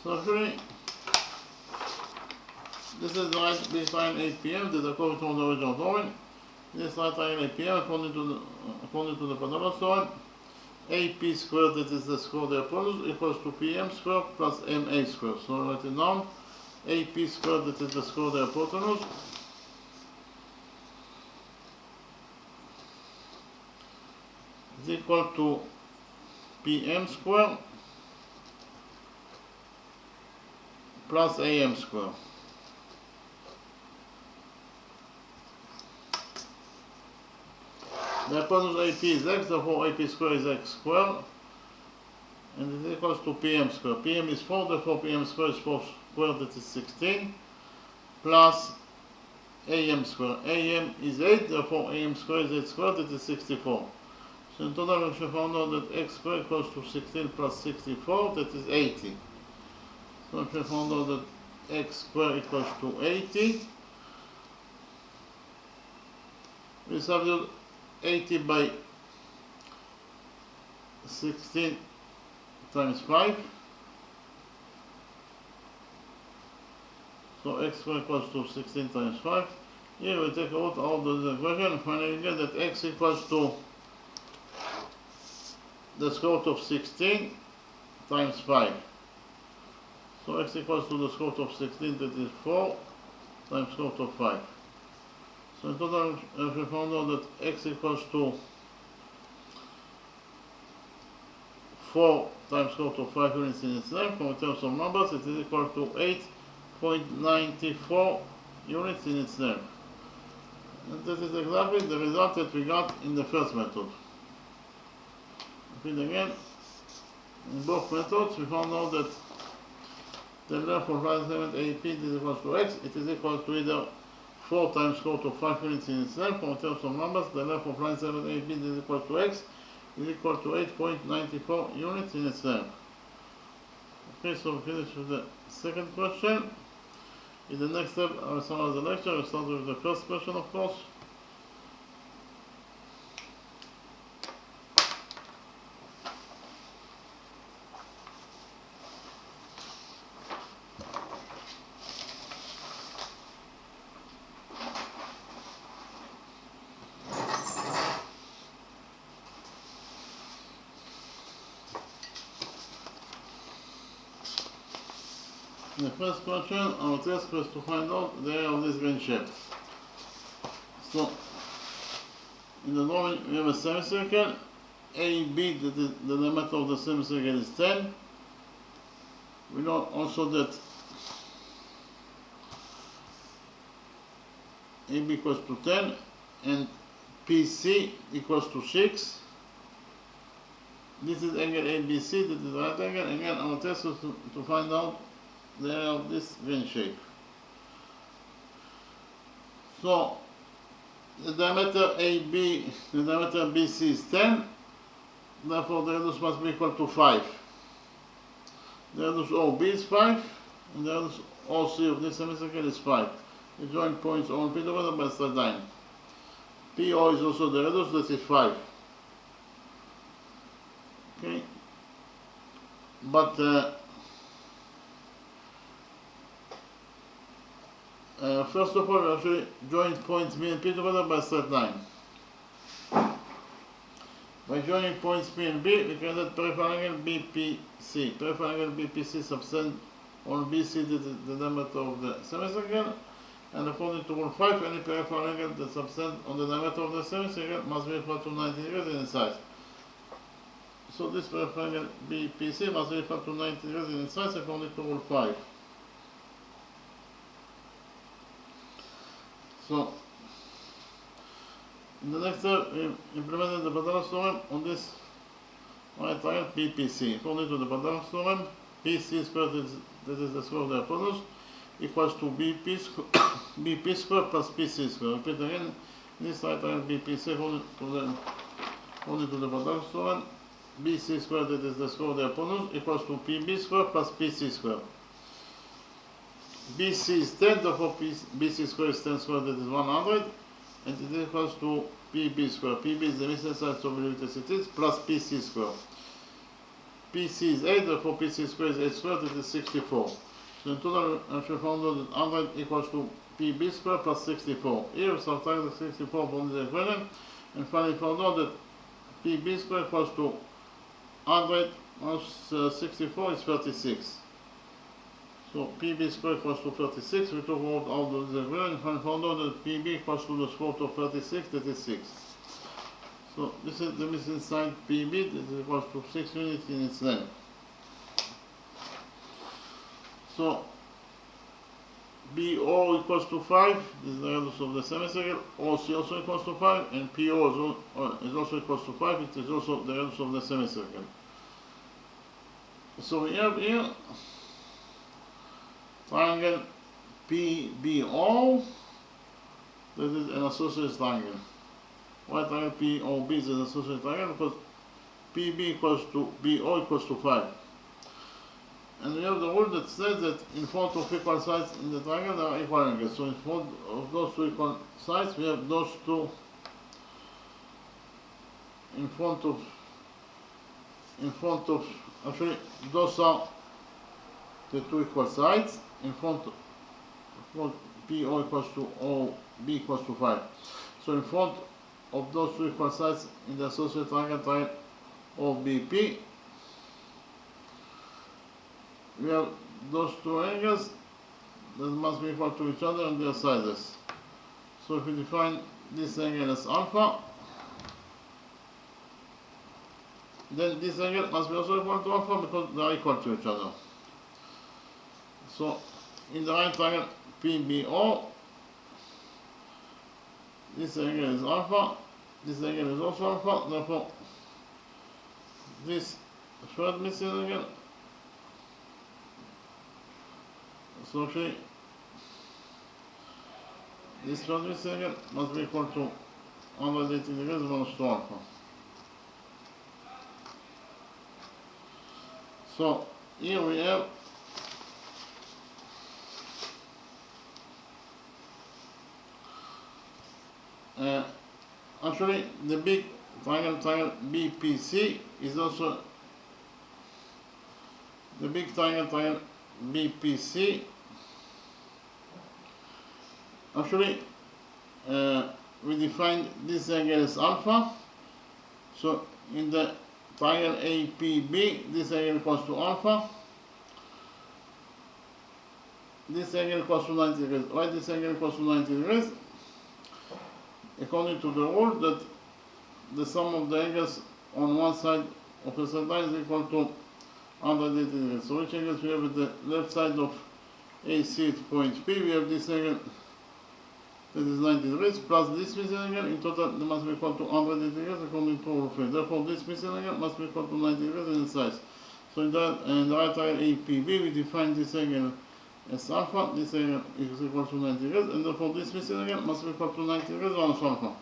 So actually, this is the right baseline 8 PM that according to the original domain This right triangle APM, according to the Pythagoras theorem, AP squared, that is the square of the hypotenuse, equals to PM squared plus MA squared. So write it down. AP squared, that is the square of the hypotenuse, is equal to PM squared plus AM squared. The hypotenuse AP is x, therefore AP squared is x squared, and it equals to PM squared. PM is 4, therefore PM squared is 4 squared, that is 16, plus AM squared. AM is 8, therefore AM squared is 8 squared, that is 64. So in total we should find out that x squared equals to 16 plus 64, that is 80. So we should find out that x squared equals to 80. We substitute 80 by 16 times 5. So x squared equals to 16 times 5. Here we take out all the equation and finally get that x equals to the square root of 16 times 5. So x equals to the square root of 16, that is 4 times square root of 5. So in total, if we found out that x equals to 4 times square root of 5 units in its length, in terms of numbers, it is equal to 8.94 units in its length. And this is exactly the result that we got in the first method. Repeat again, in both methods we found out that the length of line segment AP is equal to x. It is equal to either 4 times square root of 5 units in its length, or in terms of numbers, the length of line segment AP is equal to x, is equal to 8.94 units in its length. Okay, so we finish with the second question. In the next step, I will summarize the lecture. I will start with the first question, of course. The first question, our task was to find out the area of this green shape. So, in the drawing we have a semicircle. AB, the diameter of the semicircle is 10. We know also that AB equals to 10 and PC equals to 6. This is angle ABC, that is right angle. Again, our task was to find out the area of this green shape. So the diameter AB, the diameter BC is 10, therefore the radius must be equal to 5. The radius OB is 5, and the radius OC of this semicircle is 5. The joint points O and P together by a straight line. PO is also the radius, that is 5. Okay, but first of all, we actually join points B and P together by a straight line. By joining points P and B, we can get peripheral angle BPC. Peripheral angle BPC subtend on BC, the diameter of the semicircle, and according to rule 5, any peripheral angle that subtend on the diameter of the semicircle must be equal to 90 degrees in size. So this peripheral angle BPC must be equal to 90 degrees in size according to rule 5. So, in the next step, we implemented the Pythagoras theorem on this right triangle BPC. According to the Pythagoras theorem, PC squared, that is the square of the hypotenuse, equals to BP squared plus PC squared. Repeat again, this right triangle BPC, according to the Pythagoras theorem, BC squared, that is the square of the hypotenuse, equals to PB squared plus PC squared. BC is 10, therefore BC squared is 10 squared, that is 100, and it equals to PB squared. PB is the missing side, so we leave it as it is, plus PC squared. PC is 8, therefore PC squared is 8 squared, that is 64. So in total, I should found out that 100 equals to PB squared plus 64. Here we subtract the 64 from the equation, and finally found out that PB squared equals to 100 minus 64 is 36. So PB squared equals to 36. We took out all those equations and found out that PB equals to the square root of 36, that is 6. So this is the missing sign PB, that is equals to 6 units in its length. So BO equals to 5, this is the radius of the semicircle. OC also equals to 5, and PO is also equals to 5, it is also the radius of the semicircle. So we have here triangle PBO, that is an associated triangle. Why triangle POB is an associated triangle? Because PB equals to BO equals to 5. And we have the rule that says that in front of equal sides in the triangle there are equal angles. So in front of those two equal sides we have those two in front of actually those are the two equal sides in front of PO equals to OB equals to 5. So in front of those two equal sides in the associated triangle OBP, we have those two angles that must be equal to each other on their sizes. So if we define this angle as alpha, then this angle must be also equal to alpha because they are equal to each other. So in the right triangle PBO, this angle is alpha, this angle is also alpha, therefore this third missing angle, so actually this third missing angle must be equal to 180 degrees minus 2 alpha. So here we have actually the big triangle BPC is also the big triangle BPC. Actually we defined this angle as alpha. So in the triangle APB, this angle equals to alpha. This angle equals to 90 degrees. Why this angle equals to 90 degrees? According to the rule that the sum of the angles on one side of a certain line is equal to 180 degrees. So which angles we have at the left side of AC at point P? We have this angle that is 90 degrees plus this missing angle. In total they must be equal to 180 degrees according to rule 3. Therefore this missing angle must be equal to 90 degrees in size. So in the right triangle APB we define this angle as alpha, this angle is equal to 90 degrees, and therefore this missing angle must be equal to 90 degrees minus alpha.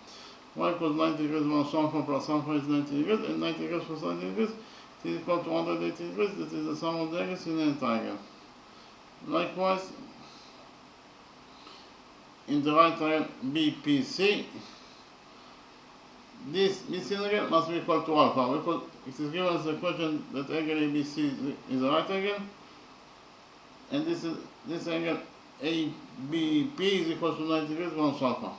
Why? Because 90 degrees minus alpha plus alpha is 90 degrees, and 90 degrees plus 90 degrees is equal to 180 degrees. That is the sum of the angles in the triangle. Likewise, in the right triangle BPC, this missing angle must be equal to alpha, because it is given as a question that angle ABC is a right angle, and this angle ABP is equal to 90 degrees minus alpha.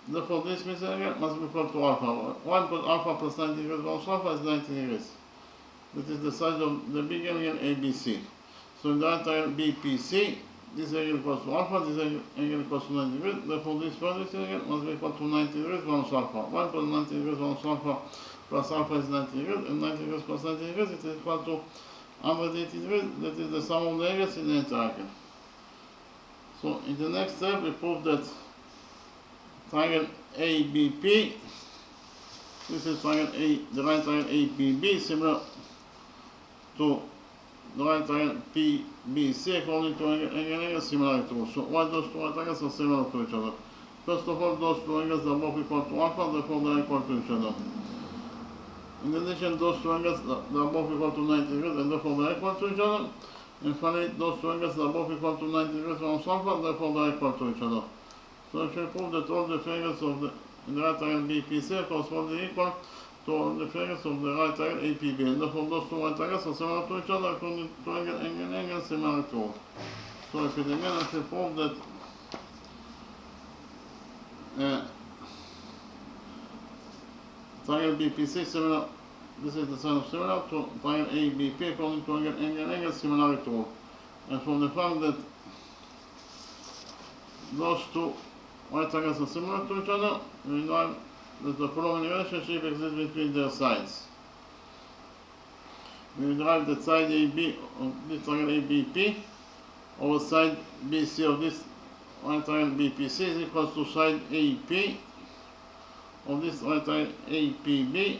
Therefore, this missing angle must be equal to alpha. 1 plus alpha plus 90 degrees minus alpha is 90 degrees. That is the size of the big angle ABC. So in the right triangle BPC, this angle equals to alpha, this angle equals to 90 degrees. Therefore, this first angle must be equal to 90 degrees minus alpha. 1 plus 90 degrees minus alpha plus alpha is 90 degrees, and 90 degrees plus 90 degrees it is equal to 180 degrees. That is the sum of the angles in the triangle. So in the next step we prove that triangle ABP, this is triangle the right triangle APB, similar to the right triangle PBC according to angle similarity rule. So why those two right angles are similar to each other? First of all, those two angles are both equal to alpha, therefore they are equal to each other. In addition, those two angles they are both equal to 90 degrees, and therefore they are equal to each other. And finally, those two angles are both equal to 90 degrees minus alpha, therefore they are equal to each other. So if we prove that all the angles of the right triangle BPC are correspondingly equal, to the figures of the right angle APB. And therefore those two right angles are similar to each other according to angle similar to. So if it again I should prove that triangle BPC similar, this is the sign of similar to triangle ABP according to angle similarity rule. And from the fact that those two right angles are similar to each other, we derive that the following relationship exists between their sides. We derive that side AB of this triangle ABP over side BC of this right triangle BPC is equal to side AP of this right triangle APB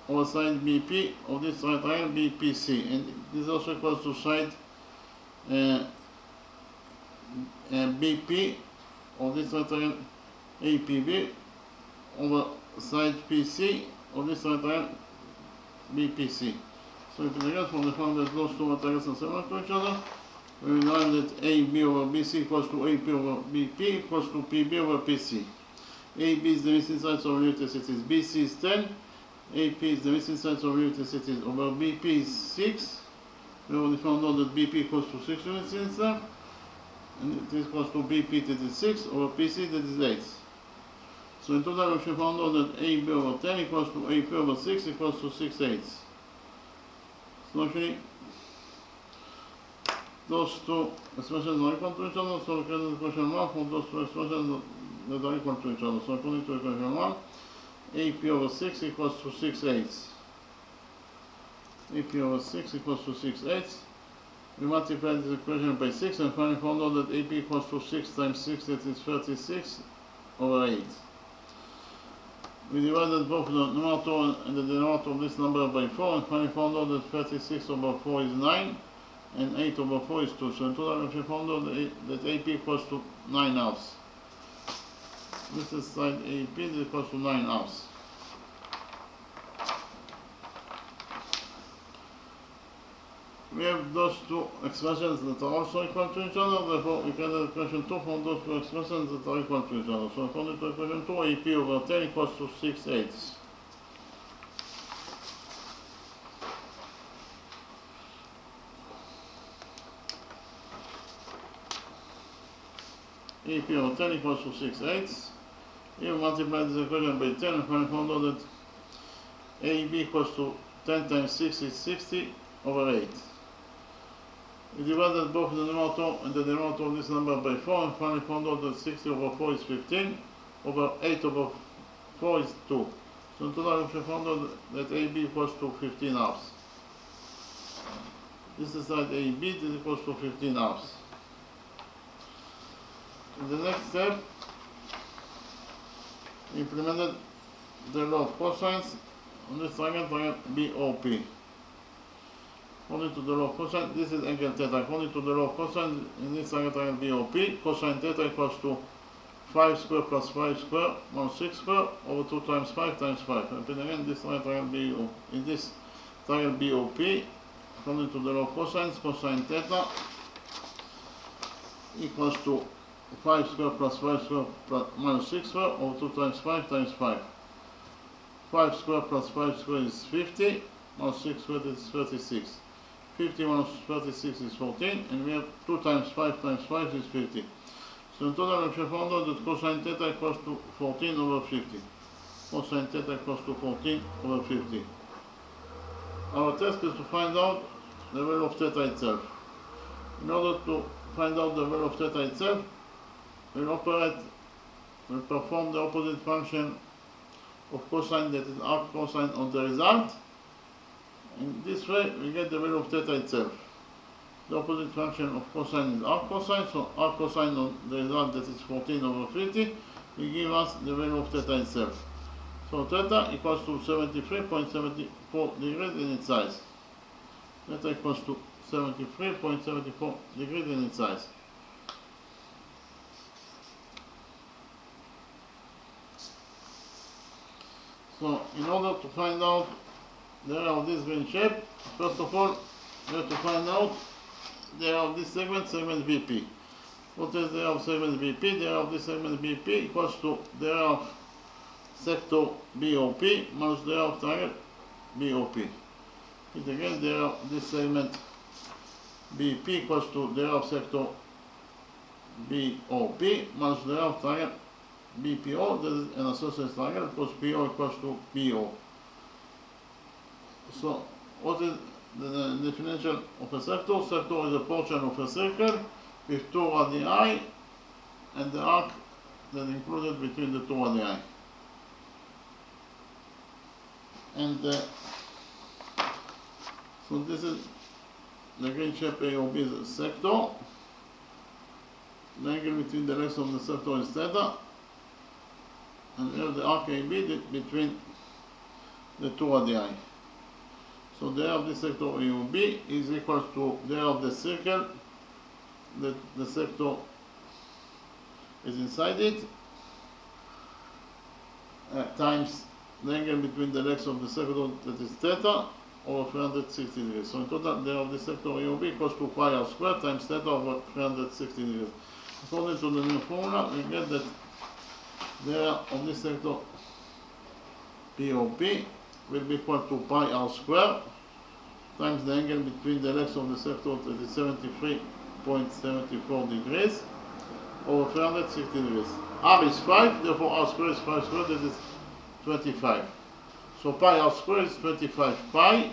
over side BP of this right triangle BPC, and this is also equal to side BP of this right triangle APB over side PC of this right triangle BPC. So if we get from the fact that those two right triangles are similar to each other, we derive that AB over BC equals to AP over BP equals to PB over PC. AB is the missing sides of vertices, BC is 10, AP is the missing sides of vertices, over BP is 6. We already found out that BP equals to 6 units in itself, and it is equals to BP that is 6 over PC that is 8. So in total we found out that AB over 10 equals to AP over 6 equals to 6 eighths. So actually those two expressions are equal to each other, so we create the equation 1 for those two expressions that are equal to each other. So according to equation 1, AP over 6 equals to 6 eighths. AP over 6 equals to 6 eighths. We multiply this equation by 6 and finally found out that AP equals to 6 times 6, that is 36 over 8. We divided both the numerator and the denominator of this number by 4 and finally found out that 36 over 4 is 9 and 8 over 4 is 2. So in total we found out that AP equals to 9 halves. This is side AP, this equals to 9 halves. We have those two expressions that are also equal to each other, therefore we get the equation 2 from those two expressions that are equal to each other. So according to equation 2, AP over 10 equals to 6 eighths. AP over 10 equals to 6 eighths. Here we multiply this equation by 10 and finally found out that AB equals to 10 times 6 is 60 over 8. We divided both the numerator and the denominator of this number by 4 and finally found out that 60 over 4 is 15, over 8 over 4 is 2. So in total we found out that AB equals to 15 halves. This is side AB, this equals to 15 halves. In the next step, we implemented the law of cosines on this triangle BOP. According to the law of cosine, this is angle theta. According to the law of cosine, in this triangle BOP, cosine theta equals to 5 square plus 5 square minus 6 square over 2 times 5 times 5. And again, this triangle BOP, in this triangle BOP, according to the law of cosines, cosine theta equals to 5 square plus 5 square plus minus 6 square over 2 times 5 times 5. 5 square plus 5 square is 50, minus 6 square is 36. 50 minus 36 is 14, and we have 2 times 5 times 5 is 50. So in total we have found out that cosine theta equals to 14 over 50. Cosine theta equals to 14 over 50. Our task is to find out the value of theta itself. In order to find out the value of theta itself, we'll perform the opposite function of cosine, that is arc cosine on the result. In this way we get the value of theta itself. The opposite function of cosine is arc cosine, so arc cosine on the result, that is 14 over 50, will give us the value of theta itself. So theta equals to 73.74 degrees in its size. Theta equals to 73.74 degrees in its size. So in order to find out the area of this green shape, first of all we have to find out the area of this segment BP. What is the area of segment BP? The area of this segment BP equals to the area of sector BOP minus the area of triangle BOP. It again, the area of this segment BP equals to the area of sector BOP minus the area of triangle BPO. That is an associated triangle because PO equals to BO. So, what is the definition of a sector? Sector is a portion of a circle with two radii and the arc that is included between the two radii. And so this is the green shape AOB is a sector. The angle between the legs of the sector is theta, and we have the arc AB between the two radii. So the area of this sector AOB is equal to the area of the circle that the sector is inside it, times the angle between the legs of the sector that is theta over 360 degrees. So in total, the area of this sector AOB equals to pi r squared times theta over 360 degrees. According to the new formula, we get that the area of this sector POP will be equal to pi r squared times the angle between the legs of the sector that is 73.74 degrees over 360 degrees. R is 5, therefore r squared is 5 squared, that is 25. So pi r squared is 25 pi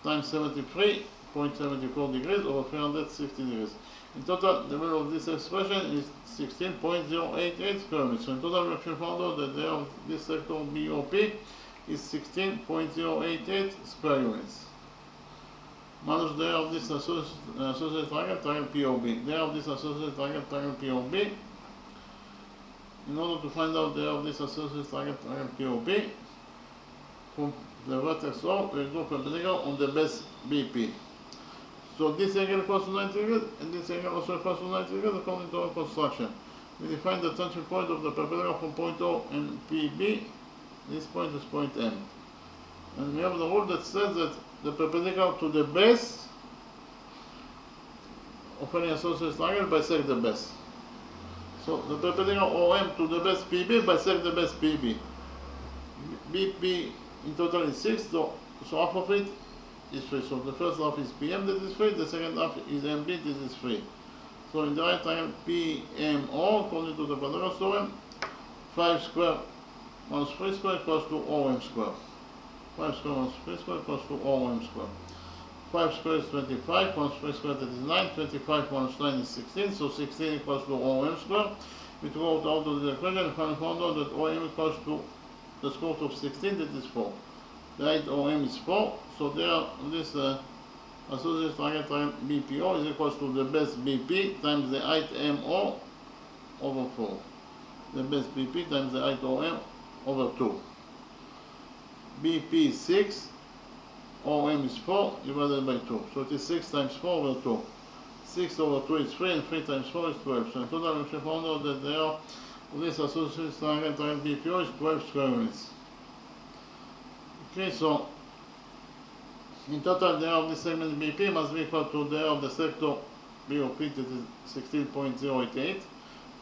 times 73.74 degrees over 360 degrees. In total, the value of this expression is 16.088 square meters. So in total, we have found out that the area of this sector BOP is 16.088 square units. Minus the area of this associated triangle, triangle POB. The area of this associated triangle, triangle POB. In order to find out the area of this associated triangle, triangle POB, from the vertex O, we go perpendicular on the base BP. So this angle equals to 90 degrees, and this angle also equals to 90 degrees according to our construction. We define the tangent point of the perpendicular from point O and PB. This point is point M. And we have the rule that says that the perpendicular to the base of any associated triangle bisect the base. So the perpendicular OM to the base PB bisect the base PB. BP in total is 6, so half of it is free. So the first half is PM that is free, the second half is MB that is free. So in the right triangle PMO, according to the Pythagoras theorem, 5 square minus 3 square equals to OM square. 5 square minus 3 square equals to OM square. 5 square is 25, minus 3 square that is 9, 25 minus 9 is 16, so 16 equals to OM square. We took out of the equation and found out that OM equals to the square root of 16, that is 4. The height OM is 4, so there this associated triangle BPO is equals to the base BP times the height MO over 4. The base BP times the height OM over 2. BP is 6, OM is 4 divided by 2. So it is 6 times 4 over 2. 6 over 2 is 3, and 3 times 4 is 12. So in total, we found out that the area of this associated triangle BPO is 12 square units. Okay, so in total, the area of this segment BP must be equal to the area of the sector BOP, that is 16.088,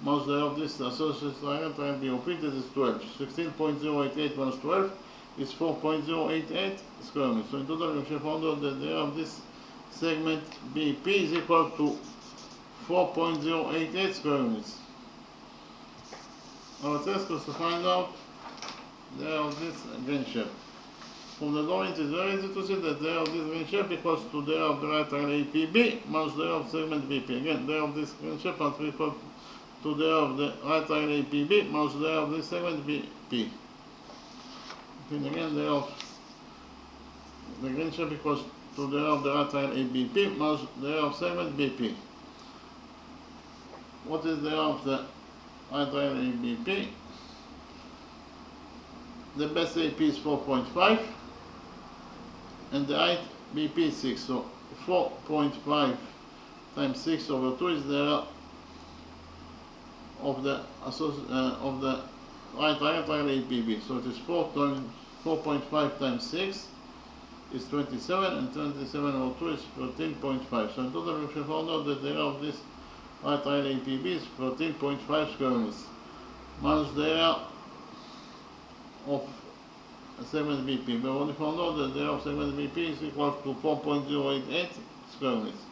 minus the area of this associated triangle BOP, that is 12. 16.088 minus 12 is 4.088 square meters. So in total, we found out that the area of this segment BP is equal to 4.088 square units. Our task was to find out the area of this green shape. From the drawing, it is very easy to see that the area of this green shape equals to the area of the right triangle APB minus the area of segment BP. Again, the area of this green shape must be equal to the area of the right triangle APB minus the area of this segment BP. And again, the area of the green shape equals to the area of the right triangle ABP minus the area of segment BP. What is the area of the right triangle ABP? The base AP is 4.5 and the height BP is 6. So 4.5 times 6 over 2 is the area of the right triangle APB. So it is 4.5 times 6 is 27, and 27 over 2 is 13.5. So in total, we found out that the area of this right triangle APB is 13.5 square units. Minus the area of segment BP. We already found out that the area of segment BP is equal to 4.088 square units.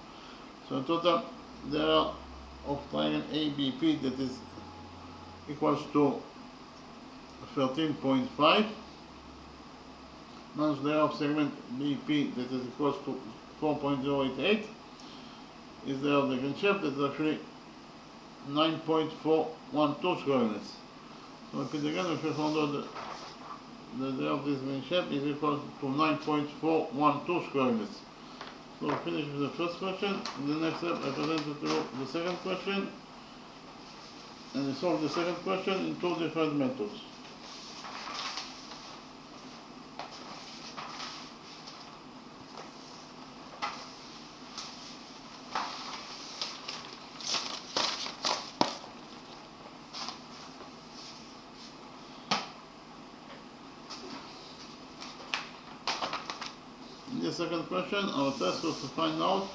So in total, the area of triangle ABP, that is equals to 13.5, minus the area of segment BP, that is equals to 4.088, is the area of the green shape, that is actually 9.412 square units. So repeat again, if we found out the area of this green shape is equal to 9.412 square units. So we finish with the first question. In the next step, I present to you the second question, and we solve the second question in two different methods. In the second question, our task was to find out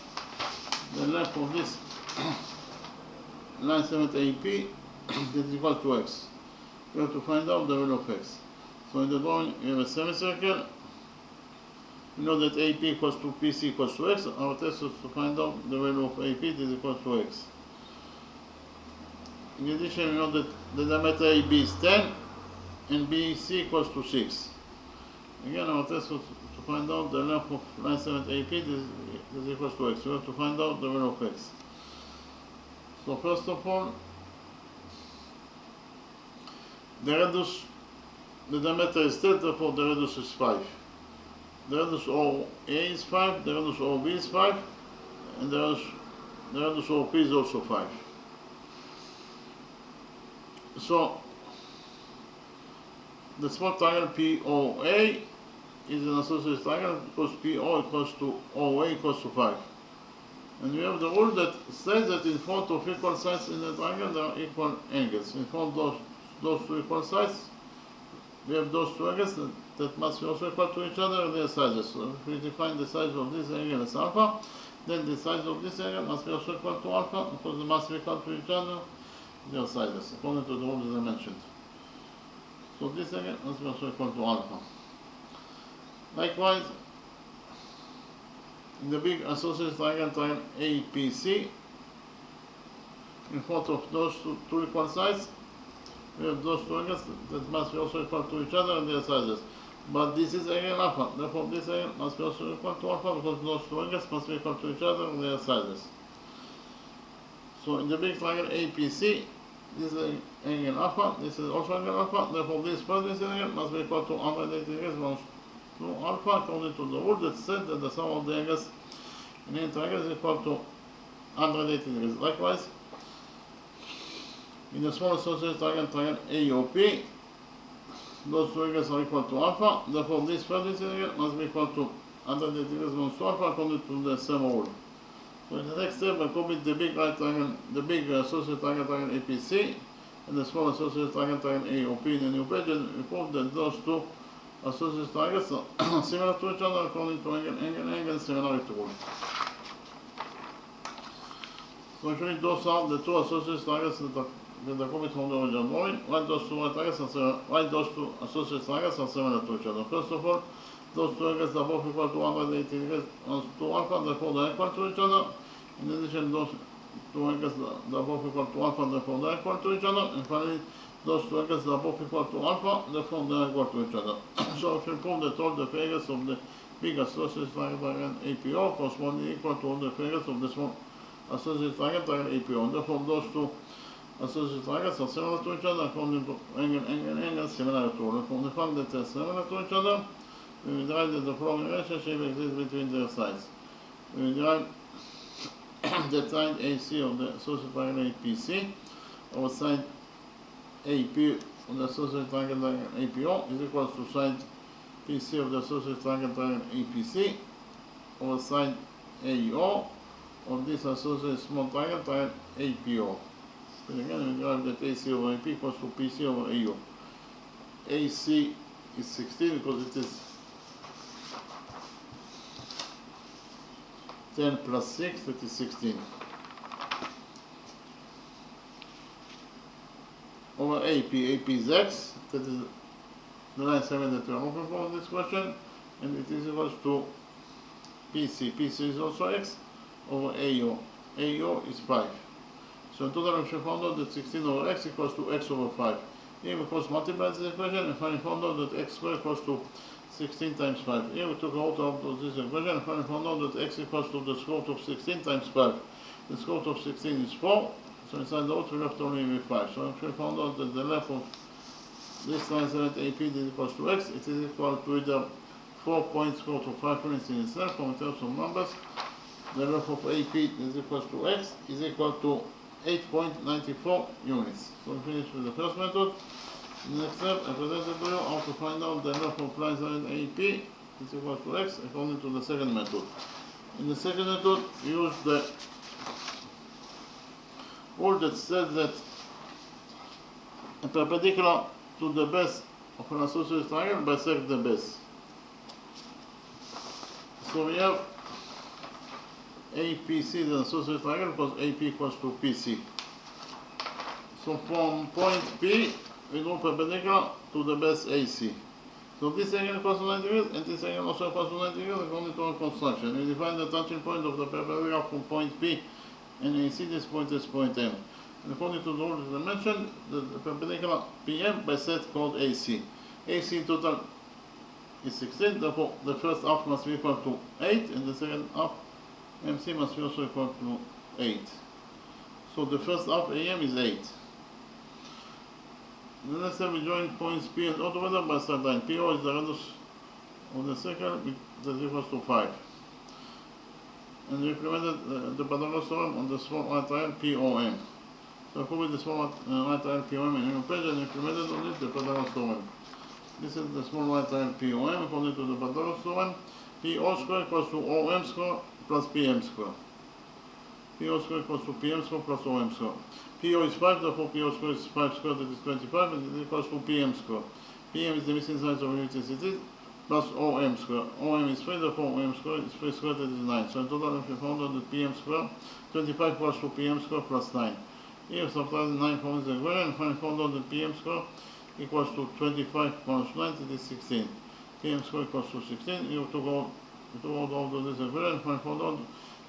the length of this line segment AP that is equal to x. We have to find out the value of x. So in the drawing, we have a semicircle. We know that AP equals to PC equals to x. Our task was to find out the value of AP that is equal to x. In addition, we know that the diameter AB is 10 and BC equals to 6. Again, our task was to find out the length of line segment AP is equals to x. We have to find out the value of x. So first of all, the radius, the diameter is 10, therefore the radius is 5. The radius OA is 5, the radius OB is 5, and the radius OP is also 5. So the small triangle POA is an associated triangle because PO equals to OA equals to 5. And we have the rule that says that in front of equal sides in the triangle there are equal angles. In front of those two equal sides, we have those two angles that must be also equal to each other and their sizes. So if we define the size of this angle as alpha, then the size of this angle must be also equal to alpha because they must be equal to each other, their sizes, according to the rules I mentioned. So this angle must be also equal to alpha. Likewise, in the big associated triangle APC, in front of those two equal sides, we have those two angles that must be also equal to each other and their sizes. But this is angle alpha, therefore this angle must be also equal to alpha because those two angles must be equal to each other and their sizes. So in the big triangle APC, this is angle alpha, this is also angle alpha, therefore this plus this angle must be equal to 180 degrees to alpha according to the rule that said that the sum of the angles in any triangle is equal to 180 degrees. Likewise, in the small associated triangle AOP, those two angles are equal to alpha, therefore this plus this angle must be equal to 180 degrees minus alpha according to the same rule. So in the next step, I combine the big right triangle, the big associated triangle APC and the small associated triangle AOP in a new page, and we prove that those two associated triangles are similar to each other according to angle similarity rule. So actually those are the two associated triangles that are copied from the original drawing. Why those two associated triangles are similar to each other? First of all, those two angles are both equal to 180 degrees to alpha, therefore they are equal to each other. In addition, those two angles are both equal to alpha, therefore they are equal to each other. And finally, those two angles are both equal to alpha, therefore they are equal to each other. So if we prove that all the figures of the big associated triangle APO corresponding equal to all the figures of the small associated triangle APO. Therefore, those two associated triangles are similar to each other according to angle similarity rule. From the fact that they are similar to each other, we will derive that the following relationship exists between their sides. We will derive that side AC of the associated triangle APC over side AP of the associated triangle APO is equal to side PC of the associated triangle APC over side AO of this associated small triangle APO. And again, we derive that AC over AP equals to PC over AO. AC is 16 because it is 10 plus 6, that is 16. Over AP is x, that is the line 7 that we are looking for in this question, and it is equals to PC. PC is also x over AO. AO is 5. So in total we should find out that 16 over x equals to x over 5. Here we cross multiply this equation and finally found out that x squared equals to 16 times 5. Here we took out of this equation and finally found out that x equals to the square root of 16 times 5. The square root of 16 is 4, so inside the out we left only with 5. So if we found out that the length of this line 7 AP is equals to x, it is equal to either 4 points square root of 5 units in itself, or in terms of numbers, the length of AP is equals to x is equal to 8.94 units. So we finish with the first method. In the next step, I presented to you how to find out the length of line 7 AP is equal to x according to the second method. In the second method, we use the rule that says that a perpendicular to the base of an isosceles triangle bisects the base. So we have APC is an isosceles triangle because AP equals to PC. So from point P, we go perpendicular to the base AC. So this angle equals to 90 degrees and this angle also equals to 90 degrees according to our construction. We define the touching point of the perpendicular from point P and AC this point is point M. And according to the rule that I mentioned, the perpendicular PM bisects called AC. AC in total is 16, therefore the first half must be equal to 8 and the second half MC must be also equal to 8. So the first half AM is 8. The next step we join points P and O together by straight line. PO is the radius of the circle that equals to 5. And we implemented the Pythagoras theorem on the small right triangle POM. So I copied the small right triangle POM in a new page and implemented on it the Pythagoras theorem. This is the small right triangle POM according to the Pythagoras theorem. PO square equals to OM square plus PM square. PO square equals to PM square plus OM square. PO is 5, therefore PO square is 5 squared, that is 25, and it equals to PM square. PM is the missing size of unity cities, plus OM square. OM is 3, therefore OM square is 3 squared, that is 9. So in total, if we found out that PM square, 25 equals to PM square plus 9. Here, subtract 9 from this equation, and finally found out that PM square equals to 25 minus 9, that is 16. PM square equals to 16. Here, we took out of this equation, and finally found out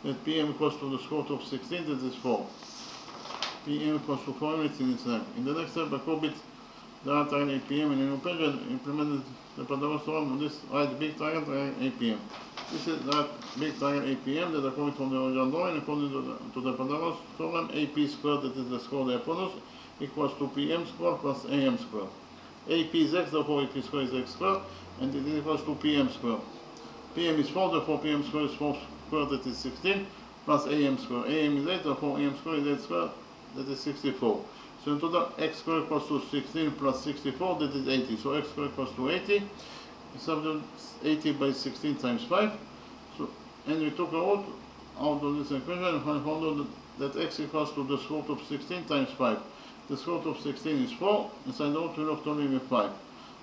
that PM equals to the square root of 16, that is 4. PM equals to 4 units in itself. In the next step, I copied the right triangle APM in a new page and implemented the Pythagoras theorem on this right big triangle APM. This is that big triangle APM that I copied from the original drawing. According to the Pythagoras theorem, AP squared, that is the square of the hypotenuse, equals to PM squared plus AM squared. AP is x, therefore AP squared is x squared, and it is equals to PM squared. PM is 4, therefore PM squared is 4 squared, that is 16, plus AM squared. AM is 8, therefore AM squared is 8 squared, that is 64. So in total, x squared equals to 16 plus 64, that is 80. So x squared equals to 80. We substitute 80 by 16 times 5. So, and we took out of this equation and found out that x equals to the square root of 16 times 5. The square root of 16 is 4. Inside out, we left only with 5.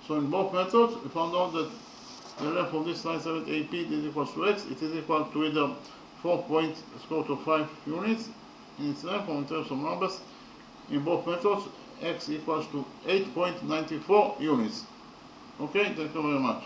So in both methods, we found out that the length of this line 7 AP is equals to x. It is equal to either 4 point square root of 5 units in its length, or in terms of numbers, in both methods, x equals to 8.94 units. Okay, thank you very much.